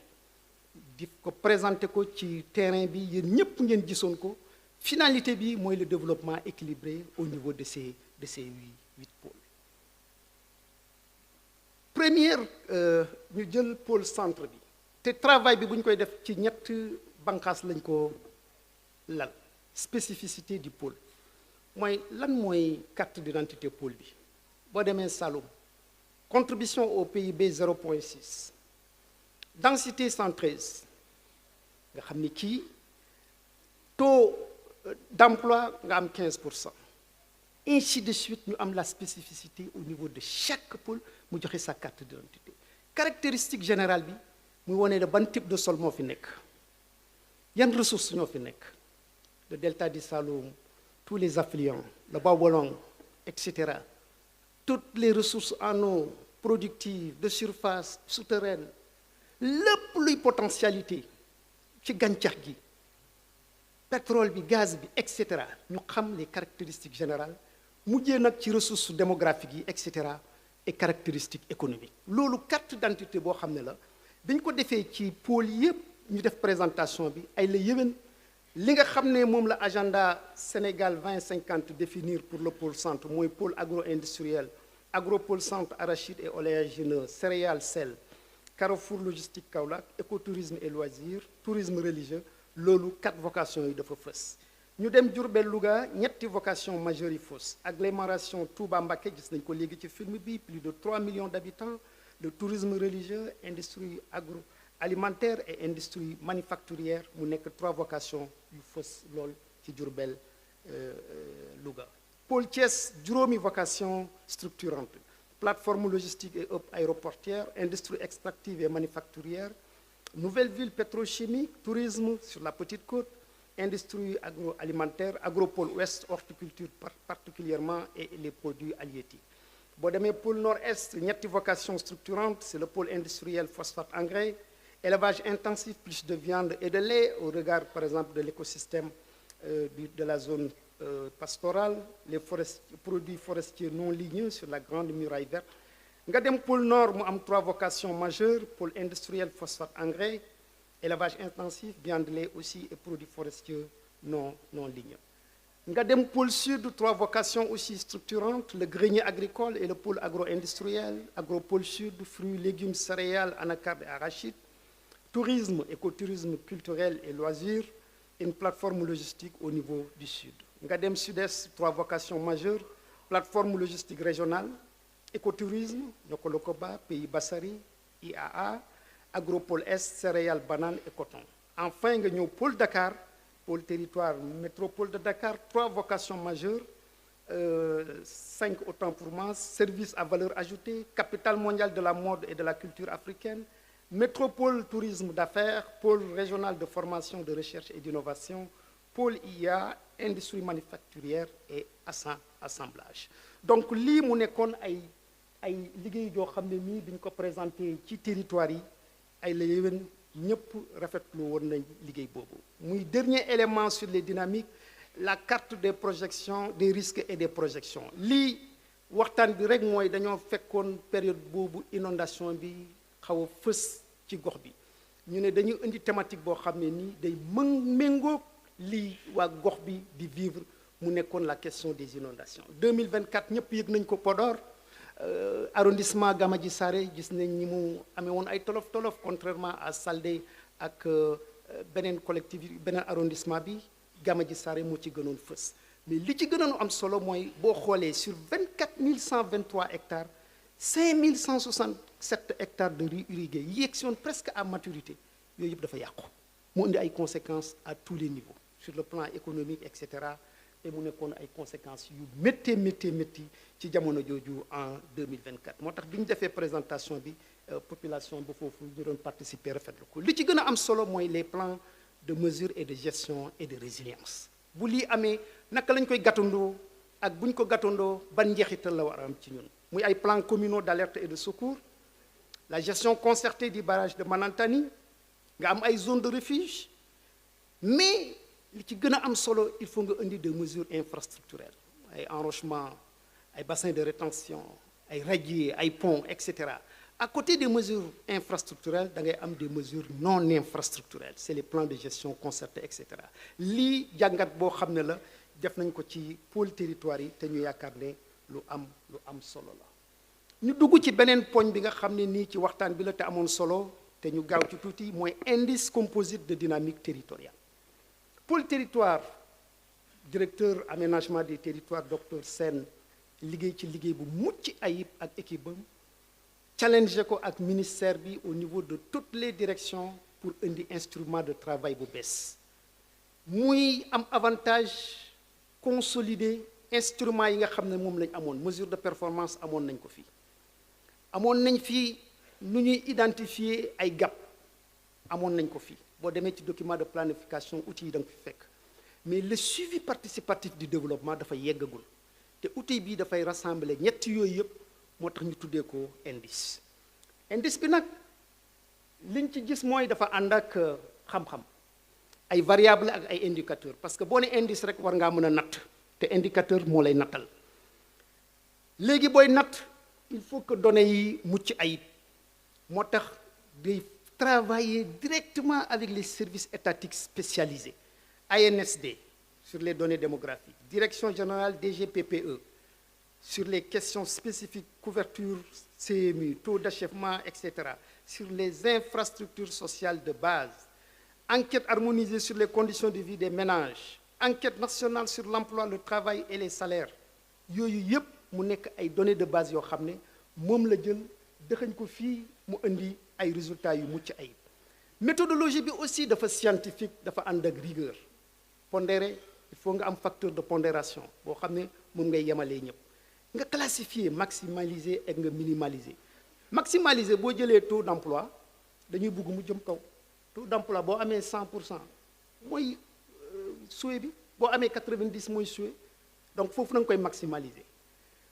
di ko présenter ko ci terrain bi yéen ñëpp ngeen gisoon ko finalité bi mooy le développement équilibré au niveau de ces huit pôles première ñu jël pôle centre bi te travail bi bu ñu koy def ci ñett bànqaas lañ ko lal spécificité du pôle mooy lan mooy carte d'identité pôle bi boo demee Saloum contribution au PIB 0,6 densité 113 nga xam ni kii taux d'emploi nga am 15%. Ainsi de suite ñu am la spécificité au niveau de chaque pôle mu joxe sa carte d'identité caractéristique générale bi muy wane ne ban type de sol moo fi nekk yan ressources ñoo fi nekk le delta du Saloum tous les affluents le Baolong etc. toutes les ressources en eau productives de surface souterraine lépp luy potentialité ci gàncax gi pétrole bi gaz bi etc. ñu xam les caractéristiques générales mujjee nag ci ressources démographiques yi etc. et caractéristiques économiques loolu carte d'identité boo xam ne la bi ñu ko defee ci pôle yëpp ñu def présentation bi ay la yéwén li nga xam ne moom la agenda Sénégal 2050 définir pour le pôle centre mooy pôle agro-industriel agropôle centre arachide et oléagineux céréales sel carrefour logistique Kaolack écotourisme et loisirs tourisme religieux loolu 4 vocations yi dafa fës ñu dem Diourbel Louga ñetti vocation majeures yi fës agglomération Touba Mbacké gis nañ ko léegi ci film bi plus de 3 millions d'habitants le tourisme religieux, industrie agroalimentaire et industrie manufacturière mu nekk 3 vocations yu fës lool ci Diourbel Louga. Pôle Thiès juróomi vocation structurante plateforme logistique et hub aéroportière, industrie extractive et manufacturière, nouvelle ville pétrochimique, tourisme sur la Petite Côte, industrie agroalimentaire, agropôle ouest, horticulture particulièrement et les produits halieutiques. Boo demee pôle nord-est ñetti vocation structurante, c'est le pôle industriel phosphate engrais, élevage intensif, plus de viande et de lait au regard par exemple de l'écosystème de la zone pastorale, les produits forestiers non ligneux sur la grande muraille verte. Nga dem pôle nord mu am 3 vocations majeures, pôle industriel phosphate engrais, élevage intensif, viande de lait aussi et produits forestiers non ligneux. Nga dem pôle sud, 3 vocations aussi structurantes, le grenier agricole et le pôle agro-industriel, agropôle sud, fruits, légumes, céréales, anacarde et arachides, tourisme, écotourisme culturel et loisirs, et une plateforme logistique au niveau du sud. Nga dem sud-est, 3 vocations majeures, plateforme logistique régionale, écotourisme, Nokolokoba, Pays Bassari, IAA, agropôle est, céréales, bananes et coton. Enfin, nga ñëw pôle Dakar, pôle territoire métropole de Dakar, 3 vocations majeures, 5 autant pour moi, services à valeur ajoutée, capitale mondiale de la mode et de la culture africaine, métropole tourisme d'affaires, pôle régional de formation, de recherche et d'innovation, pôle IA, industrie manufacturière et assemblage. Donc lii mu nekkoon ay liggéey yoo xam ne nii bi ñu ko présenté ci territoire yi ay la yéwén ñëpp rafetlu woon nañ liggéey boobu. Muy dernier élément sur les dynamiques, la carte des projections, des risques et des projections. Lii waxtaan bi rek mooy dañoo fekkoon période boobu inondation bi xaw a fës ci gox bi ñu ne dañuy indi thématique boo xam ne nii day méngóog lii waa gox bi di vivre mu nekkoon la question des inondations. 2024 ñëpp yëg nañ ko Podor arrondissement Gamadji Saré gis nañ ni mu amee woon ay tolof contrairement à Saldé ak beneen collectivité beneen arrondissement bi Gamadji Saré moo ci gënoon fës. Mais li ci gënoon am solo mooy boo xoolee sur 24 123 hectares 5 167 hectares de riz irrigués yi yegsioon presque à maturité yooyu yëpp dafa yàqu mu indi ay conséquences à tous les niveaux sur le plan économique et cetera et mu nekkoon ay conséquences yu métti ci jamono jooju en 2024 moo tax bi ñu defee présentation bi population ba foofu ñu doon participer rafetlu ko li ci gën a am solo mooy les plans de mesure et de gestion et de résilience bu lii amee naka lañ koy gàttandoo ak buñ ko gàttandoo ban njeexital la war a am ci ñun muy ay plans communaux d'alerte et de secours, la gestion concertée du barrage de Manantani nga am ay zones de refuge mais li ci gën a am solo il faut nga indi des mesures infrastructurelles ay enrochement ay bassins de rétention ay radiers ay ponts etc. À côté des mesures infrastructurelles da ngay am des mesures non infrastructurelles c'est les plans de gestion concertés etc. lii jàngat boo xam ne la def nañ ko ci pôle territoire yi te ñu yaakaar ne lu am solo la. ñu dugg ci beneen poñ bi nga xam ne nii ci waxtaan bi la te amoon solo te ñu gaaw ci tuuti mooy indice composite de dynamique territoriale. Pôle territoire directeur aménagement des territoires docteur Sène liggéey ci liggéey bu mucc ayib ak équipe am challenge ko ak ministère bi au niveau de toutes les directions pour indi instrument de travail bu bees muy am avantage consolider instrument yi nga xam ne moom lañ amoon mesure de performance amoon nañ ko fii amoon nañ fii nu ñuy identifier ay gap amoon nañ ko fii boo demee ci document de planification outils yi da nga fi fekk mais le suivi participatif du développement dafa yeggagul te outil bii dafay rassembler ñetti yooyu yëpp moo tax ñu tuddee ko indice bi nag liñ ci gis mooy dafa ànd ak xam-xam ay variables ak ay indicateurs parce que boo ne indice rek war ngaa mën a natt te indicateur moo lay nattal léegi booy natt il faut que données yi mucc ayib moo tax day travailler directement avec les services étatiques spécialisés ANSD sur les données démographiques, Direction générale DGPPE sur les questions spécifiques, couverture CMU, taux d'achèvement, etc., sur les infrastructures sociales de base, enquête harmonisée sur les conditions de vie des ménages, enquête nationale sur l'emploi, le travail et les salaires yooyu yëpp mu nekk ay données de base yoo xam ne moom la jël dëxañ ko fii mu indi ay résultats yu mucc ayib. Méthodologie bi aussi dafa scientifique, dafa ànd ak rigueur. Pondéré, il faut nga am facteur de pondération boo xam ne moom ngay yemalee ñëpp. Nga classifier, maximaliser et nga minimaliser. Maximaliser boo jëlee taux d'emploi dañuy bugg mu jëm kaw. Taux d'emploi boo amee 100% mooy souhait bi, boo amee 90 mooy souhait. Donc foofu na nga koy maximaliser.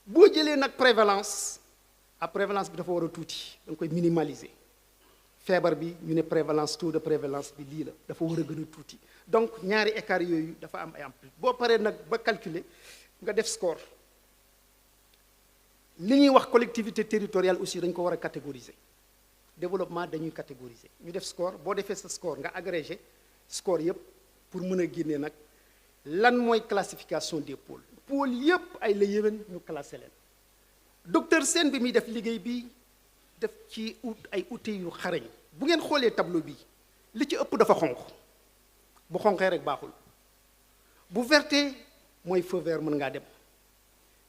Boo jëlee nag prévalence, à prévalence bi dafa war a tuuti da nga koy minimaliser. Feebar bi ñu ne prévalence, taux de prévalence bi lii la dafa war a gën a tuuti. Donc ñaari écart yooyu dafa am ay amplitude. Boo paree nag ba calculer nga def score. Li ñuy wax collectivité territoriale aussi dañ ko war a catégoriser. Développement dañuy catégoriser ñu def score boo defee sa score nga agrégé score yëpp pour mën a génne nag lan mooy classification des pôles. Pôles yëpp ay la yéwén ñu classé leen. Docteur Sène bi muy def liggéey bi def ci ay outils yu xarañ. Bu ngeen xoolee tableau bi li ci ëpp dafa xonq bu xonqee rek baaxul bu verté mooy feu vert mën ngaa dem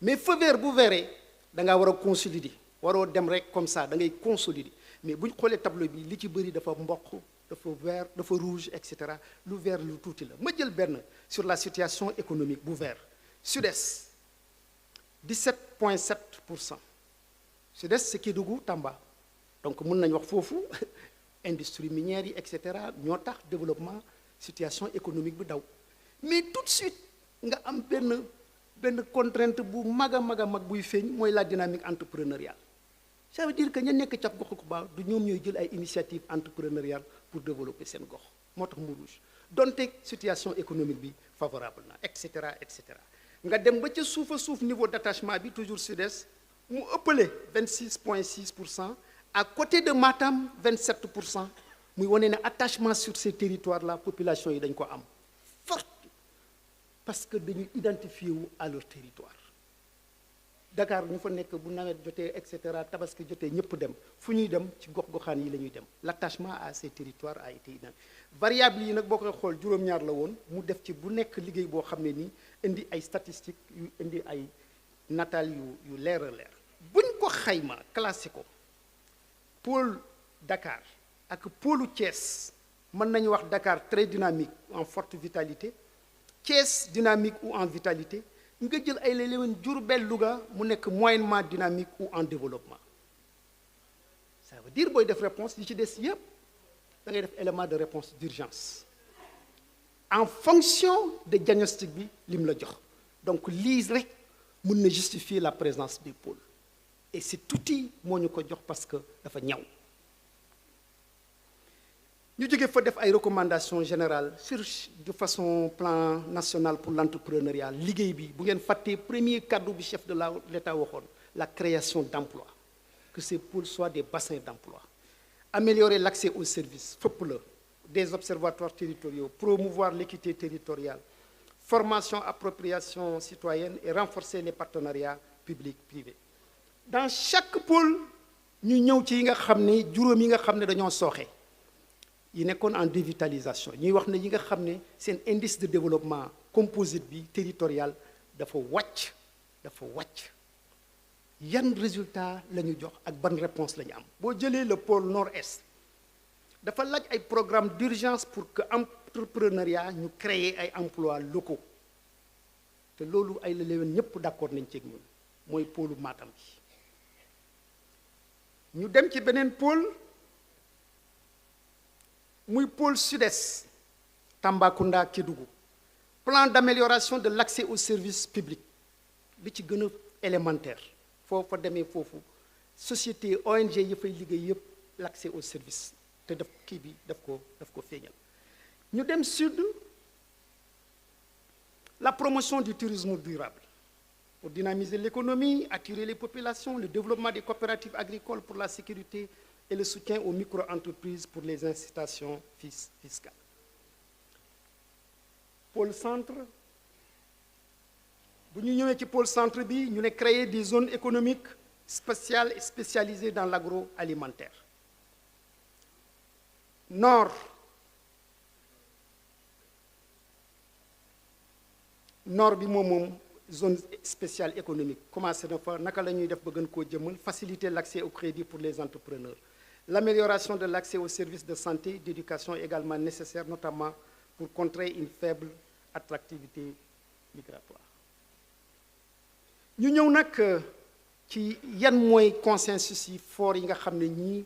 mais feu vert bu verree da ngaa war a consolider waroo dem rek comme ça da ngay consolider mais bu ñu xoolee tableau bi li ci bëri dafa mboq dafa vert dafa rouge et cetera lu vert lu tuuti la. Ma jël benn sur la situation économique bu vert Sud-Est 17,7%. Sud-Est c'est Kédougou Tamba donc mën nañu wax foofu industrie minière yi et cetera ñoo tax développement situation économique bi daw mais tout de suite nga am benn contrainte bu mag a mag buy feeñ mooy la dynamique entrepreneuriale. Ça veut dire que ña nekk ca gox ko baax du ñoom ñooy jël ay initiative entrepreneuriale pour développer seen gox moo tax mu rouge donte situation économique bi favorable na et cetera et cetera. Nga dem ba ca suuf a suuf niveau d'attachement bi toujours Sud-Est mu ëppale 26,6%. À côté de Matam 27%. muy wane ne attachement sur ces territoires là population yi dañ ko am forte parce que dañuy identifier wu à leur territoire. Dakar ñu fa nekk bu nawet jotee et cetera tabaski jotee ñëpp dem fu ñuy dem ci gox-goxaan yi la ñuy dem l'attachement à ces territoires a été identifié. Variable yi nag boo koy xool juróom-ñaar la woon mu def ci bu nekk liggéey boo xam ne nii indi ay statistiques yu indi ay nataal yu leer a leer. buñ ko xayma classé ko pôle Dakar ak pôlu Thiès mën nañu wax Dakar très dynamique en forte vitalité Thiès dynamique ou en vitalité nga jël ay léeg-léeg Diourbel Louga mu nekk moyennement dynamique ou en développement. Ça veut dire booy def réponse yi ci des yëpp da ngay def élément de réponse d'urgence en fonction de diagnostic bi lim la jox donc lii rek mën na justifier la présence des pôles et cet outil moo ñu ko jox parce que dafa ñaw. ñu jógee fa def ay recommandations générales sur de façon plan national pour l'entrepreneuriat liggéey bi bu ngeen fàttee premier cadre bi chef de l'État waxoon la création d'emplois que ces pôles soient des bassins d'emploi améliorer l'accès aux services fépp la des observatoires territoriaux promouvoir l'équité territoriale formation appropriation citoyenne et renforcer les partenariats publics-privés. Dans chaque pôle ñu ñëw ci yi nga xam ne juróom yi nga xam ne dañoo sooxe yi nekkoon en dévitalisation ñuy wax ne yi nga xam ne seen indice de développement composite bi territorial dafa wàcc yan résultat la ñu jox ak ban réponse la ñu am. Boo jëlee le pôle nord-est dafa laaj ay programme d'urgence pour que entrepreneuriat ñu créer ay emplois locaux te loolu ay la léwén ñëpp d'accord nañ ceeg ñun mooy pôlu Matam bi. Ñu dem ci beneen pôle muy pôle sud-est Tambacounda Kédougou plan d'amélioration de l'accès aux services publics li ci gën a élémentaire foofa demee foofu société ONG yi fay liggéey yëpp l'accès aux services te daf kii bi daf ko feeñal. Ñu dem sud la promotion du tourisme durable pour dynamiser l'économie, attirer les populations, le développement des coopératives agricoles pour la sécurité et le soutien aux micro-entreprises pour les incitations fiscales. Pôle centre bu ñu ñëwee ci pôle centre bi ñu ne créer des zones économiques spéciales et spécialisées dans l'agroalimentaire. Nord bi moom zone spéciale économique commencé na fa naka la ñuy def ba gën koo jëmmal faciliter l'accès au crédit pour les entrepreneurs. L'amélioration de l'accès aux services de santé, d'éducation est également nécessaire, notamment pour contrer une faible attractivité migratoire. ñu ñëw nag ci yan mooy consensus yi fort yi nga xam ne ñii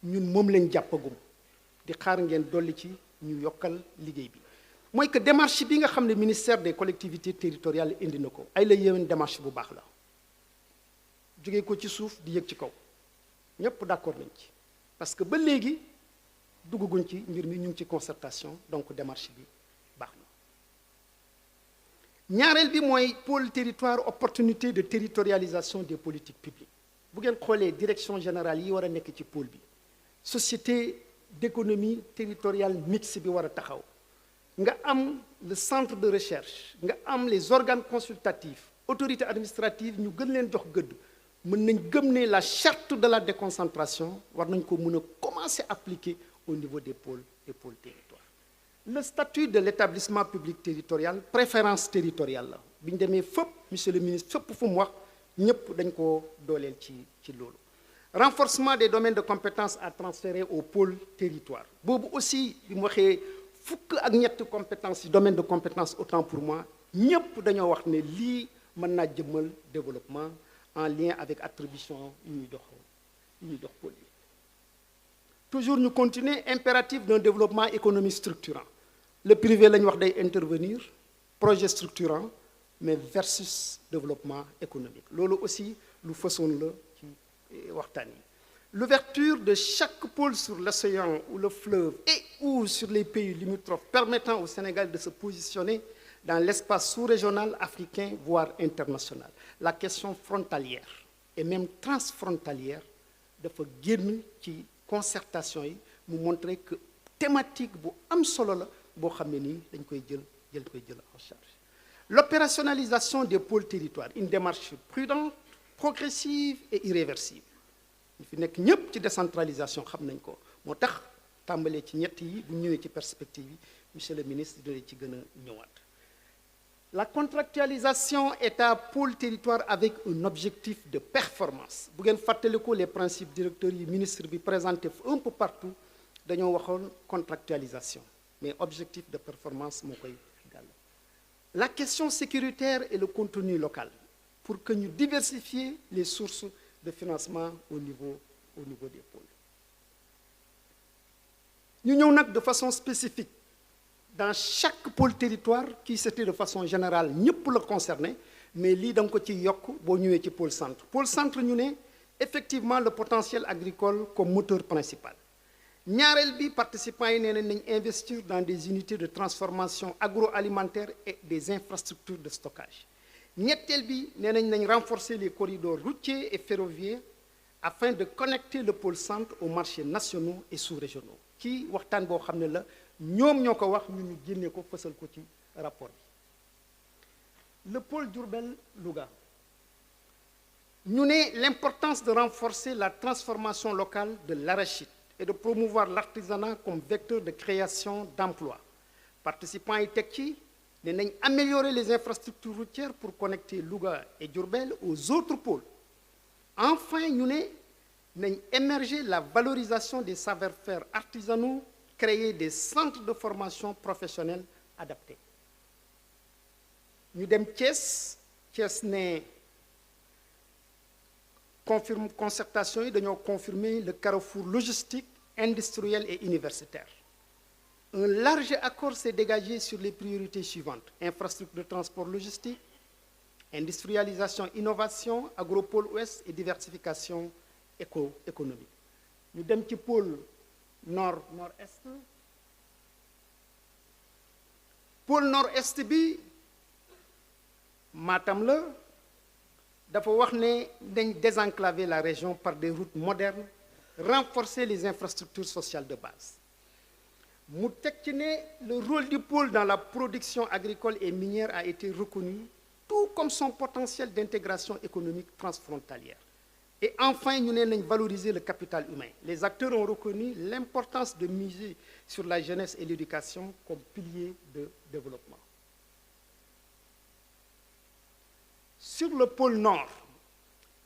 ñun moom lañ jàppagum di xaar ngeen dolli ci ñu yokkal liggéey bi mooy que démarche bi nga xam ne ministère des collectivités territoriales indi na ko ay la yéwén démarche bu baax la jógee ko ci suuf di yëg ci kaw ñëpp d'accord nañ ci parce que ba léegi dugguguñ ci mbir mi ñu ngi ci concertation donc démarche bi baax na ñaareel bi mooy pôle territoire opportunité de territorialisation des politiques publiques bu ngeen xoolee direction générale yi war a nekk ci pôle bi société d'économie territoriale mixte bi war a taxaw nga am le centre de recherche nga am les organes consultatifs autorités administratives ñu gën leen jox gëdd mën nañ gëm ne la charte de la déconcentration war nañ ko mën a commencer appliquer au niveau des pôles territoires. Le statut de l'établissement public territorial préférence territoriale la bi ñu demee fépp monsieur le ministre fépp fu mu wax ñëpp dañ ko dooleel ci loolu. Renforcement des domaines de compétences à transférer au pôle territoire boobu aussi bi mu waxee fukk ak ñetti compétences yi domaine de compétences autant pour moi ñëpp dañoo wax ne lii mën naa jëmmal développement en lien avec attribution yu ñuy jox pôle yi. Toujours ñu continuer impératif d'un développement économique structurant le privé la ñu wax day intervenir projet structurant mais versus développement économique loolu aussi lu façon la ci waxtaan yi. L'ouverture de chaque pôle sur l'océan ou le fleuve et ou sur les pays limitrophes permettant au Sénégal de se positionner dans l'espace sous-régional africain voire international. La question frontalière et même transfrontalière dafa génn ci concertation yi mu montrer que thématique bu am solo la boo xam ne nii dañ koy jël en charge. L'opérationnalisation des pôles territoires une démarche prudente, progressive et irréversible. ñu fi nekk ñëpp ci décentralisation xam nañ ko moo tax tàmbalee ci ñett yi bu ñëwee ci perspective yi monsieur le ministre dina ci gën a ñëwaat. La contractualisation État pôle territoire avec un objectif de performance bu ngeen fàttaliku les principes directeurs yi ministre bi présenté un peu partout dañoo waxoon contractualisation mais objectif de performance moo koy gàll. La question sécuritaire et le contenu local pour que ñu diversifier les sources de financement au niveau des pôles. ñu ñëw nag de façon spécifique dans chaque pôle territoire qui c'était de façon générale ñëpp la concerné mais lii da nga ko ci yokk boo ñëwee ci pôle centre. Pôle centre ñu ne effectivement le potentiel agricole comme moteur principal ñaareel bi participants yi nee nañ investir dans des unités de transformation agroalimentaire et des infrastructures de stockage. ñetteel bi nee nañ renforcer les corridors routiers et ferroviaires afin de connecter le pôle centre aux marchés nationaux et sous-régionaux ci waxtaan boo xam ne la ñoom ñoo ko wax ñu génne ko fësal ko ci rapport bi. Le pôle Diourbel-Louga ñu ne l'importance de renforcer la transformation locale de l'arachide et de promouvoir l'artisanat comme vecteur de création d'emplois. Participants yi teg ci ne nañ améliorer les infrastructures routières pour connecter Louga et Diourbel aux autres pôles. Enfin ñu ne nañ émerger la valorisation des savoir-faire artisanaux, créer des centres de formation professionnelle adaptés. ñu dem Thiès ne concertation yi dañoo confirmer le carrefour logistique industriel et universitaire. Un large accord s'est dégagé sur les priorités suivantes: infrastructures de transport logistique, industrialisation, innovation, agropôle ouest et diversification économique. ñu dem ci pôle nord-est. Pôle nord-est bi Matam la dafa wax ne dañ désenclaver la région par des routes modernes, renforcer les infrastructures sociales de base. mu teg ci ne le rôle du pôle dans la production agricole et minière a été reconnu, tout comme son potentiel d'intégration économique transfrontalière. Et enfin ñu ne nañ valoriser le capital humain. Les acteurs ont reconnu l'importance de miser sur la jeunesse et l'éducation comme pilier de développement. Sur le pôle nord,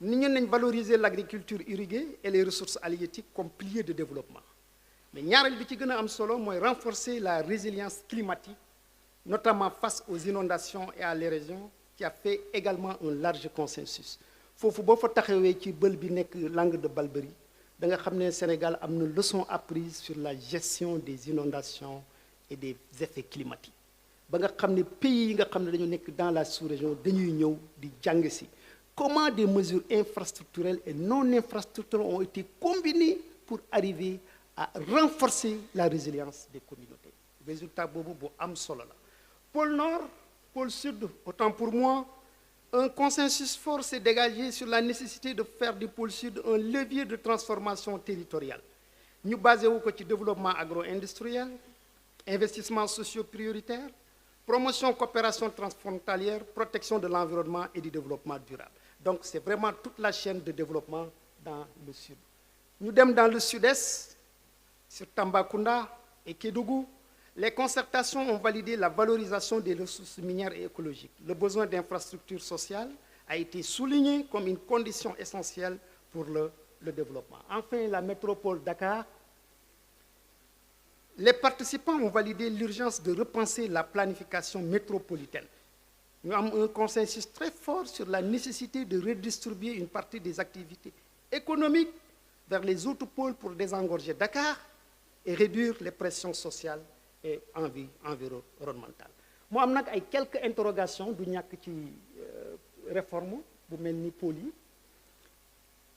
nous avons valorisé l'agriculture irriguée et les ressources halieutiques comme piliers de développement. Mais nous avons renforcer la résilience climatique, notamment face aux inondations et à l'érosion, qui a fait également un large consensus. Il faut que langue de Balberi, le Sénégal a une leçon apprise sur la gestion des inondations et des effets climatiques. Les pays dans la sous-région comment des mesures infrastructurelles et non infrastructurelles ont été combinées pour arriver à renforcer la résilience des communautés. Résultat, pôle Nord, pôle Sud, autant pour moi, un consensus fort s'est dégagé sur la nécessité de faire du pôle Sud un levier de transformation territoriale. Nous basons sur le développement agro-industriel, investissements sociaux prioritaires, promotion coopération transfrontalière, protection de l'environnement et du développement durable. Donc c'est vraiment toute la chaîne de développement dans le Sud. Nous sommes dans le Sud-Est, sur Tambacounda et Kédougou. Les concertations ont validé la valorisation des ressources minières et écologiques. Le besoin d'infrastructures sociales a été souligné comme une condition essentielle pour le développement. Enfin, la métropole Dakar. Les participants ont validé l'urgence de repenser la planification métropolitaine. Nous avons un consensus très fort sur la nécessité de redistribuer une partie des activités économiques vers les autres pôles pour désengorger Dakar et réduire les pressions sociales et environnementales. Moi, j'ai quelques interrogations du ñak ci réforme bu melni pôle yi.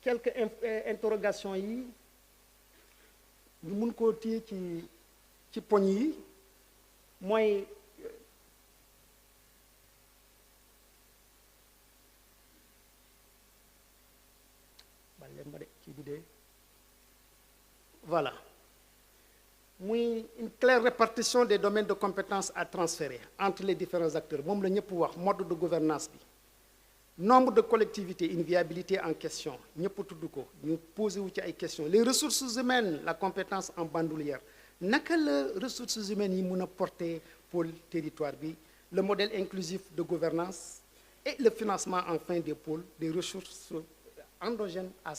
Quelques interrogations yi ñu mën ko téye ci poñ yi mooy voilà. Une claire répartition des domaines de compétences à transférer entre les différents acteurs. Mom la ñëpp wax mode de gouvernance bi. Nombre de collectivités, une viabilité en question. Ñëpp tudd ko ñu posé wu ci ay questions. Les ressources humaines, la compétence en bandoulière. Naka les ressources humaines yi mëna porter pôle territoire bi, le modèle inclusif de gouvernance et le financement enfin des pôles, des ressources endogènes à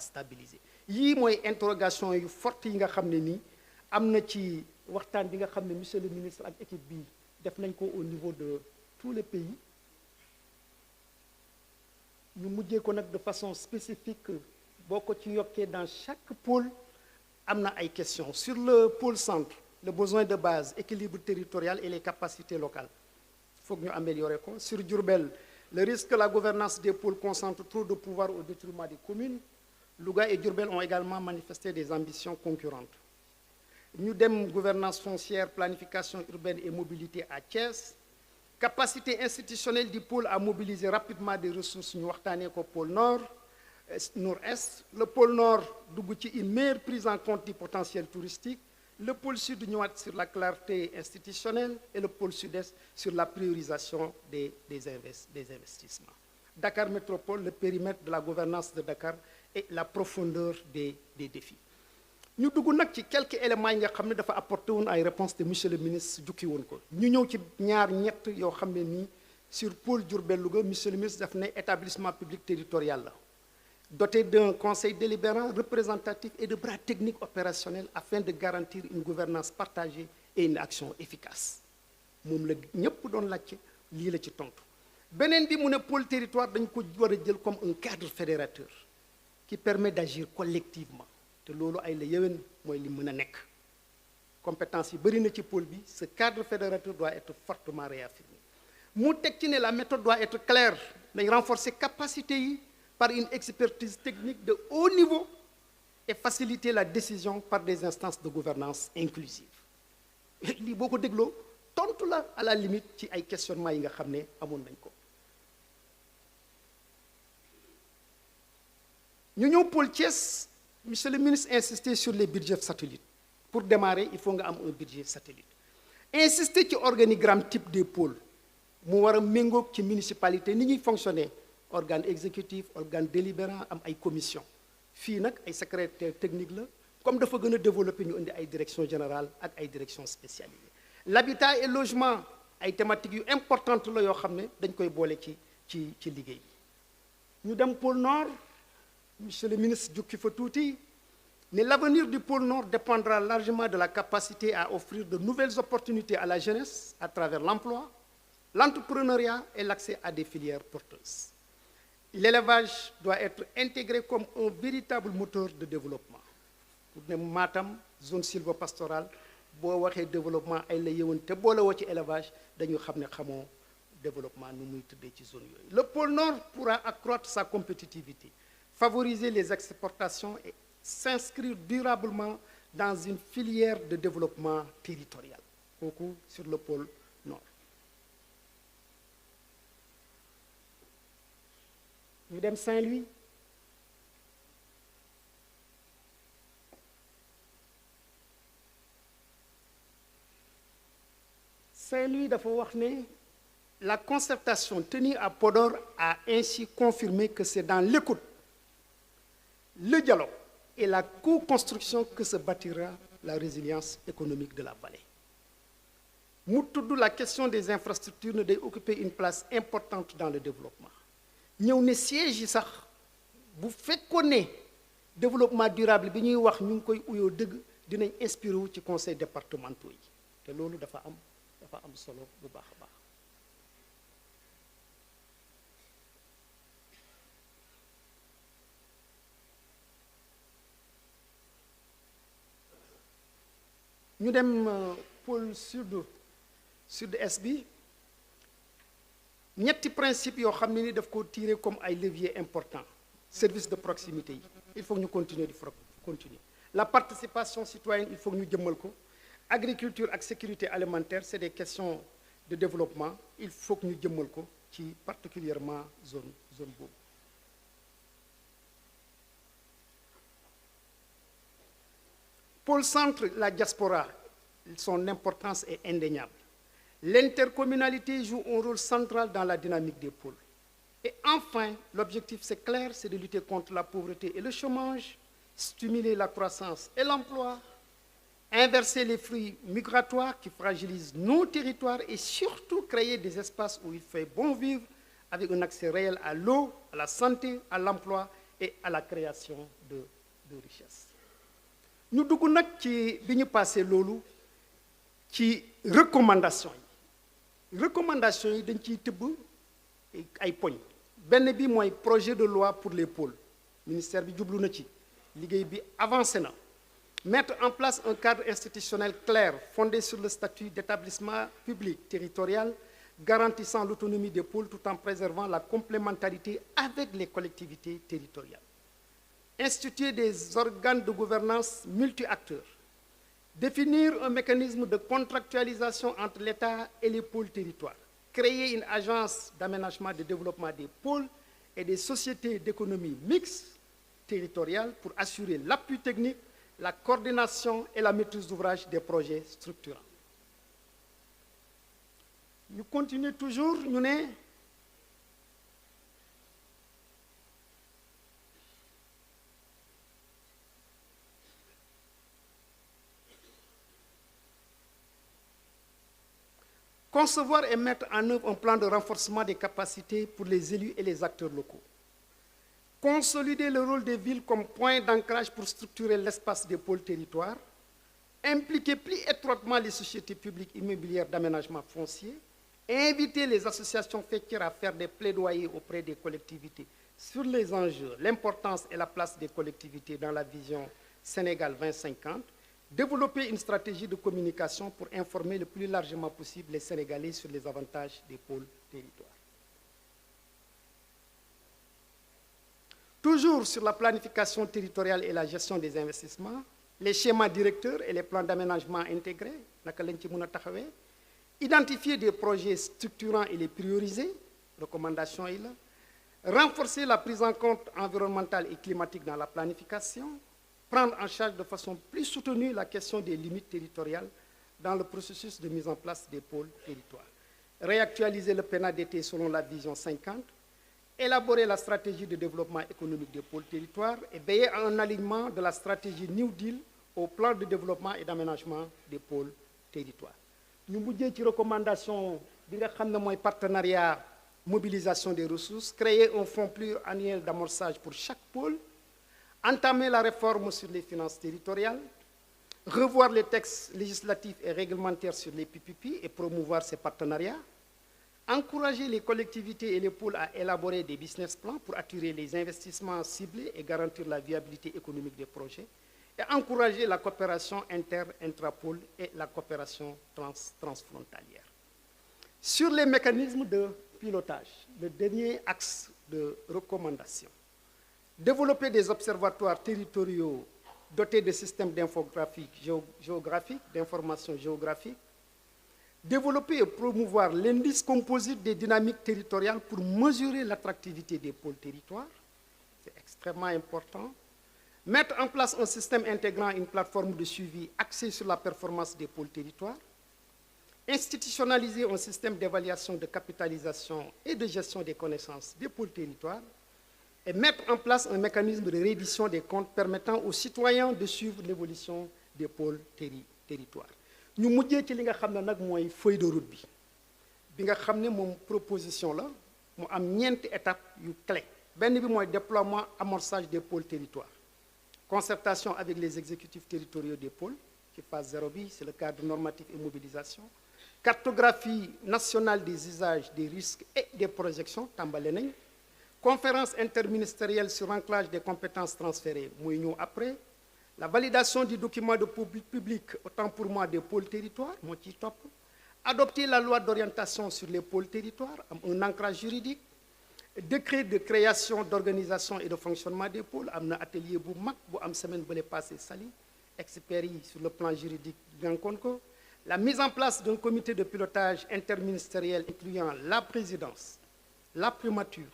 stabiliser. Yi moy interrogation yu forte yi nga xamné ni amna ci waxtaan bi nga xamné monsieur le ministre ak équipe bi def nañ ko au niveau de tous les pays. Nous mujjee ko nak de façon spécifique boko ci yoké dans chaque pôle amna ay questions sur le pôle centre, le besoin de base, équilibre territorial et les capacités locales. Il faut que nous améliorer ko. Sur Diourbel, le risque que la gouvernance des pôles concentre trop de pouvoir au détriment des communes. Louga et Diourbel ont également manifesté des ambitions concurrentes. Nous dem gouvernance foncière, planification urbaine et mobilité à Thiès. Capacité institutionnelle du pôle à mobiliser rapidement des ressources, nous avons au pôle nord, nord-est. Le pôle nord, une meilleure prise en compte du potentiel touristique. Le pôle sud, nous sur la clarté institutionnelle. Et le pôle sud-est, sur la priorisation des investissements. Dakar Métropole, le périmètre de la gouvernance de Dakar et la profondeur des défis. Nous avons quelques éléments qui ont apporté une réponse de monsieur le ministre. Nous avons sur Pôle Diourbel Louga, monsieur le ministre a fait un établissement public territorial doté d'un conseil délibérant représentatif et de bras techniques opérationnels afin de garantir une gouvernance partagée et une action efficace. Nous avons pôle territoire comme un cadre fédérateur qui permet d'agir collectivement. C'est ce compétence pôle bi, ce cadre fédérateur doit être fortement réaffirmé. La méthode doit être claire, renforcer capacité par une expertise technique de haut niveau et faciliter la décision par des instances de gouvernance inclusive. Li boko deglo tontu la à la limite ci ay questionnement yi nga xamné amon nañ ko. Ñu ñëw pôle Thiès. Monsieur le ministre insistait sur les budgets satellites. Pour démarrer, il faut avoir un budget satellite. Insister sur l'organigramme type des pôles. Nous avons une municipalité, nous fonctionner. Organe exécutif, organe délibérant, une commission. Ici, un secrétaire technique, comme il faut développer une direction générale et une direction spécialisée. L'habitat et le logement, une thématique importante, nous avons ci liggéey bi ñu dem pôle nord monsieur le ministre jukki fa tuuti ne l'avenir du pôle nord dépendra largement de la capacité à offrir de nouvelles opportunités à la jeunesse à travers l'emploi, l'entrepreneuriat et l'accès à des filières porteuses. L'élevage doit être intégré comme un véritable moteur de développement. Pour ne Matam zone sylvopastorale boo waxee développement ay la yëwan te boole woo ci élevage dañu xam ne xamoo développement nu muy tëddee ci zone yooyu. Le pôle nord pourra accroître sa compétitivité, favoriser les exportations et s'inscrire durablement dans une filière de développement territorial kooku sur le pôle nord. ñu dem Saint-Louis. Saint-Louis dafa wax ne la concertation tenue à Podor a ainsi confirmé que c'est dans l'écoute, le dialogue et la co-construction que se bâtira la résilience économique de la vallée. Mu tudd la question des infrastructures ne day occuper une place importante dans le développement. ñëw ne siège yi sax bu fekkoon ne développement durable bi ñuy wax ñu ngi koy uyoo dëgg dinañ inspiré wu ci conseil départementaux yi te loolu dafa am solo bu baax a baax. ñu dem pôle sud-est bi ñetti principe yoo xam ne ni daf ko tirer comme ay leviers importants. Service de proximité yi il faut ñu continuer di continuer la participation citoyenne il faut ñu jëmmal ko. Agriculture ak sécurité alimentaire c'est des questions de développement il faut que ñu jëmmal ko ci particulièrement zone boobu. Pôle centre, la diaspora, son importance est indéniable. L'intercommunalité joue un rôle central dans la dynamique des pôles. Et enfin, l'objectif c'est clair, c'est de lutter contre la pauvreté et le chômage, stimuler la croissance et l'emploi, inverser les flux migratoires qui fragilisent nos territoires et surtout créer des espaces où il fait bon vivre avec un accès réel à l'eau, à la santé, à l'emploi et à la création de richesses. Ñu dugg nag ci bi ñu passé loolu ci recommandation yi dañ ciy tëbb ay poñ benn bi mooy projet de loi pour les pôles ministère bi jublu na ci liggéey bi avancé na. Mettre en place un cadre institutionnel clair fondé sur le statut d'établissement public territorial garantissant l'autonomie des pôles tout en préservant la complémentarité avec les collectivités territoriales. Instituer des organes de gouvernance multi-acteurs. Définir un mécanisme de contractualisation entre l'État et les pôles territoires. Créer une agence d'aménagement et de développement des pôles et des sociétés d'économie mixte territoriale pour assurer l'appui technique, la coordination et la maîtrise d'ouvrage des projets structurants. Ñu continuer toujours ñu ne concevoir et mettre en œuvre un plan de renforcement des capacités pour les élus et les acteurs locaux. Consolider le rôle des villes comme point d'ancrage pour structurer l'espace des pôles territoires. Impliquer plus étroitement les sociétés publiques immobilières d'aménagement foncier. Inviter les associations faîtières à faire des plaidoyers auprès des collectivités sur les enjeux, l'importance et la place des collectivités dans la vision Sénégal 2050. Développer une stratégie de communication pour informer le plus largement possible les Sénégalais sur les avantages des pôles territoires. Toujours sur la planification territoriale et la gestion des investissements, les schémas directeurs et les plans d'aménagement intégrés, naka lañ ci mën a taxawee, identifier des projets structurants et les prioriser, recommandations yi la, renforcer la prise en compte environnementale et climatique dans la planification, prendre en charge de façon plus soutenue la question des limites territoriales dans le processus de mise en place des pôles territoires. Réactualiser le PNADT selon la vision 50, élaborer la stratégie de développement économique des pôles territoires et veiller à un alignement de la stratégie New Deal au plan de développement et d'aménagement des pôles territoires. Ñu mujjee ci recommandation bi nga xam ne mooy partenariat mobilisation des ressources, créer un fonds pluriannuel d'amorçage pour chaque pôle, entamer la réforme sur les finances territoriales, revoir les textes législatifs et réglementaires sur les PPP et promouvoir ces partenariats, encourager les collectivités et les pôles à élaborer des business plans pour attirer les investissements ciblés et garantir la viabilité économique des projets, et encourager la coopération intra-pôles et la coopération transfrontalière. Sur les mécanismes de pilotage, le dernier axe de recommandation, développer des observatoires territoriaux dotés de systèmes d'information géographique, développer et promouvoir l'indice composite des dynamiques territoriales pour mesurer l'attractivité des pôles territoires, c'est extrêmement important. Mettre en place un système intégrant une plateforme de suivi axée sur la performance des pôles territoires, institutionnaliser un système d'évaluation, de capitalisation et de gestion des connaissances des pôles territoires, et mettre en place un mécanisme de reddition des comptes permettant aux citoyens de suivre l'évolution des pôles territoires. Nous mujjee ci li nga xam ne nag mooy feuille de route bi nga xam ne moom proposition la mu am ñeenti étapes yu clé benn bi mooy déploiement amorçage des pôles territoires, concertation avec les exécutifs territoriaux des pôles ci phase 0 bi c'est le cadre normatif et mobilisation, cartographie nationale des usages, des risques et des projections tàmbale nañ, conférence interministérielle sur l'ancrage des compétences transférées muy ñëw après, la validation du document de public, autant pour moi des pôles territoires, moo ciy topp, adopter la loi d'orientation sur les pôles territoires, am un ancrage juridique, décret de création, d'organisation et de fonctionnement des pôles, am na atelier bu mag bu am semaine bële passé Saly, experts yi sur le plan juridique jànkoon ko, la mise en place d'un comité de pilotage interministériel incluant la présidence, la primature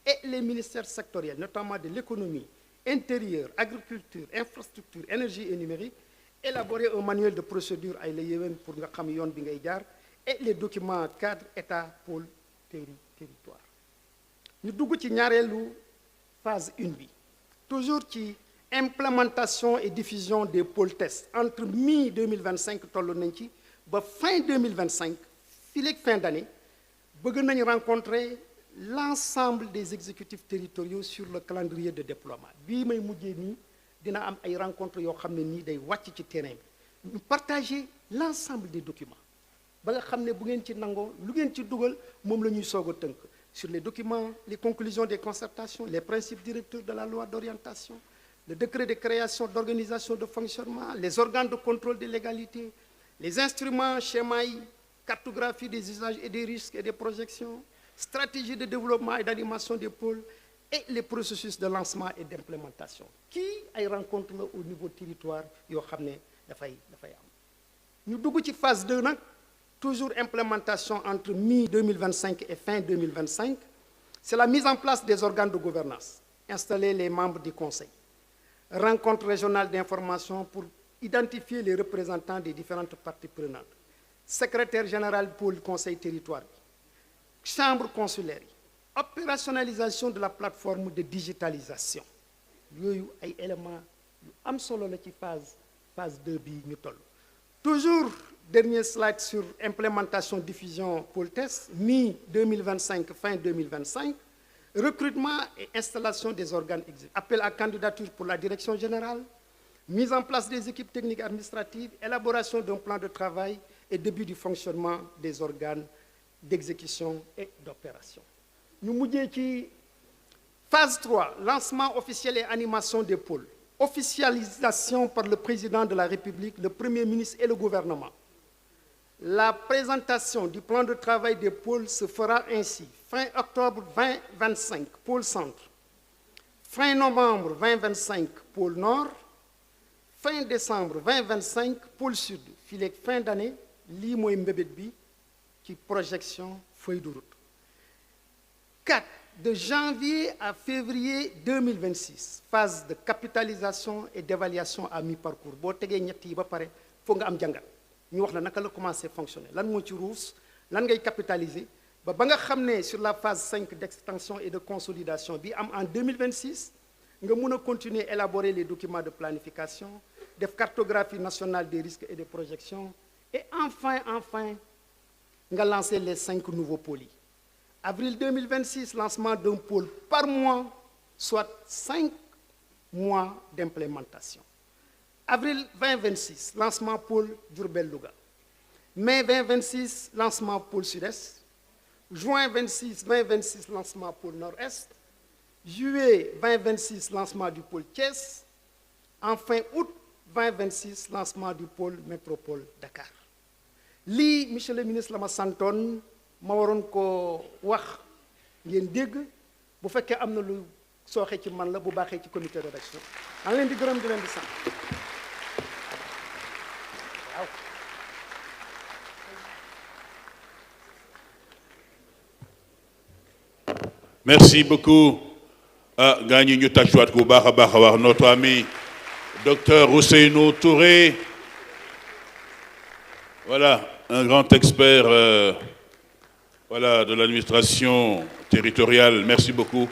et les ministères sectoriels, notamment de l'économie, intérieur, agriculture, infrastructure, énergie et numérique, élaborer un manuel de procédure ay la yéwén pour nga xam yoon bi ngay jaar, et les documents cadre état pôle territoire. ñu dugg ci ñaareelu phase 1 bi toujours ci implémentation et diffusion des pôles tests entre mi-2025 toll nañ ci ba fin 2025 fileeg fin d'année bëgg nañu rencontrer l'ensemble des exécutifs territoriaux sur le calendrier de déploiement bii may mujjee nii dina am ay rencontres yoo xam ne nii day wàcc ci terrain bi ñu partager l'ensemble des documents ba nga xam ne bu ngeen ci nangoo lu ngeen ci dugal moom la ñuy soog a tënk sur les documents, les conclusions des concertations, les principes directeurs de la loi d'orientation, le décret de création d'organisation de fonctionnement, les organes de contrôle de légalité, les instruments, schémas, cartographie des usages et des risques et des projections, stratégie de développement et d'animation des pôles et les processus de lancement et d'implémentation. Kii ay rencontre la au niveau territoire yoo xam ne dafay am. ñu dugg ci phase 2 nag. Toujours implémentation entre mi-2025 et fin 2025, c'est la mise en place des organes de gouvernance, installer les membres du conseil, rencontre régionale d'information pour identifier les représentants des différentes parties prenantes, secrétaire général pôle conseil territoire, chambre consulaire, opérationnalisation de la plateforme de digitalisation. yooyu ay éléments yu am solo la ci phase 2 bi ñu toll. Toujours dernier slide sur implémentation diffusion pôle test mi-2025 fin 2025, recrutement et installation des organes exécutifs, appel à candidature pour la direction générale, mise en place des équipes techniques administratives, élaboration d'un plan de travail et début du fonctionnement des organes d'exécution et d'opération. ñu mujjee ci phase 3, lancement officiel et animation des pôles, officialisation par le président de la République, le Premier ministre et le gouvernement. La présentation du plan de travail des pôles se fera ainsi: fin octobre 2025, pôle centre; fin novembre 2025, pôle nord; fin décembre 2025, pôle sud. Fileeg fin d'année lii mooy mbébét bi ci projection feuille de route. 4. De janvier à février 2026, phase de capitalisation et d'évaluation à mi-parcours. Boo tegee ñett yi ba pare foog nga am jàngat ñu wax la naka la commencé fonctionner lan moo ci ruus lan ngay capitaliser ba nga xam ne sur la phase 5 d'extension et de consolidation bi am en 2026 nga mun a continuer élaborer les documents de planification, def cartographie nationale des risques et des projections, et enfin nga lancer les 5 nouveaux pôles yi. Avril 2026, lancement d'un pôle par mois, soit 5 mois d'implémentation. Avril 2026, lancement pôle Diourbel-Louga. Mai 2026, lancement pôle Sud-Est. Juin 2026, lancement pôle Nord-Est. Juillet 2026, lancement du pôle Thiès. Enfin, août 2026, lancement du pôle métropole Dakar. Lii, monsieur le ministre, la ma santoon ma waroon ko wax ngeen dégg bu fekkee am na lu sooxe ci man la bu baaxee ci comité de rédaction maa ngi leen di gërëm di leen di sant waaw. Merci beaucoup. Gagné ñu tàccuwaat bu baax a baax a wax notre ami docteur Ousseynou Touré. Voilà, un grand expert voilà, de l'administration territoriale. Merci beaucoup.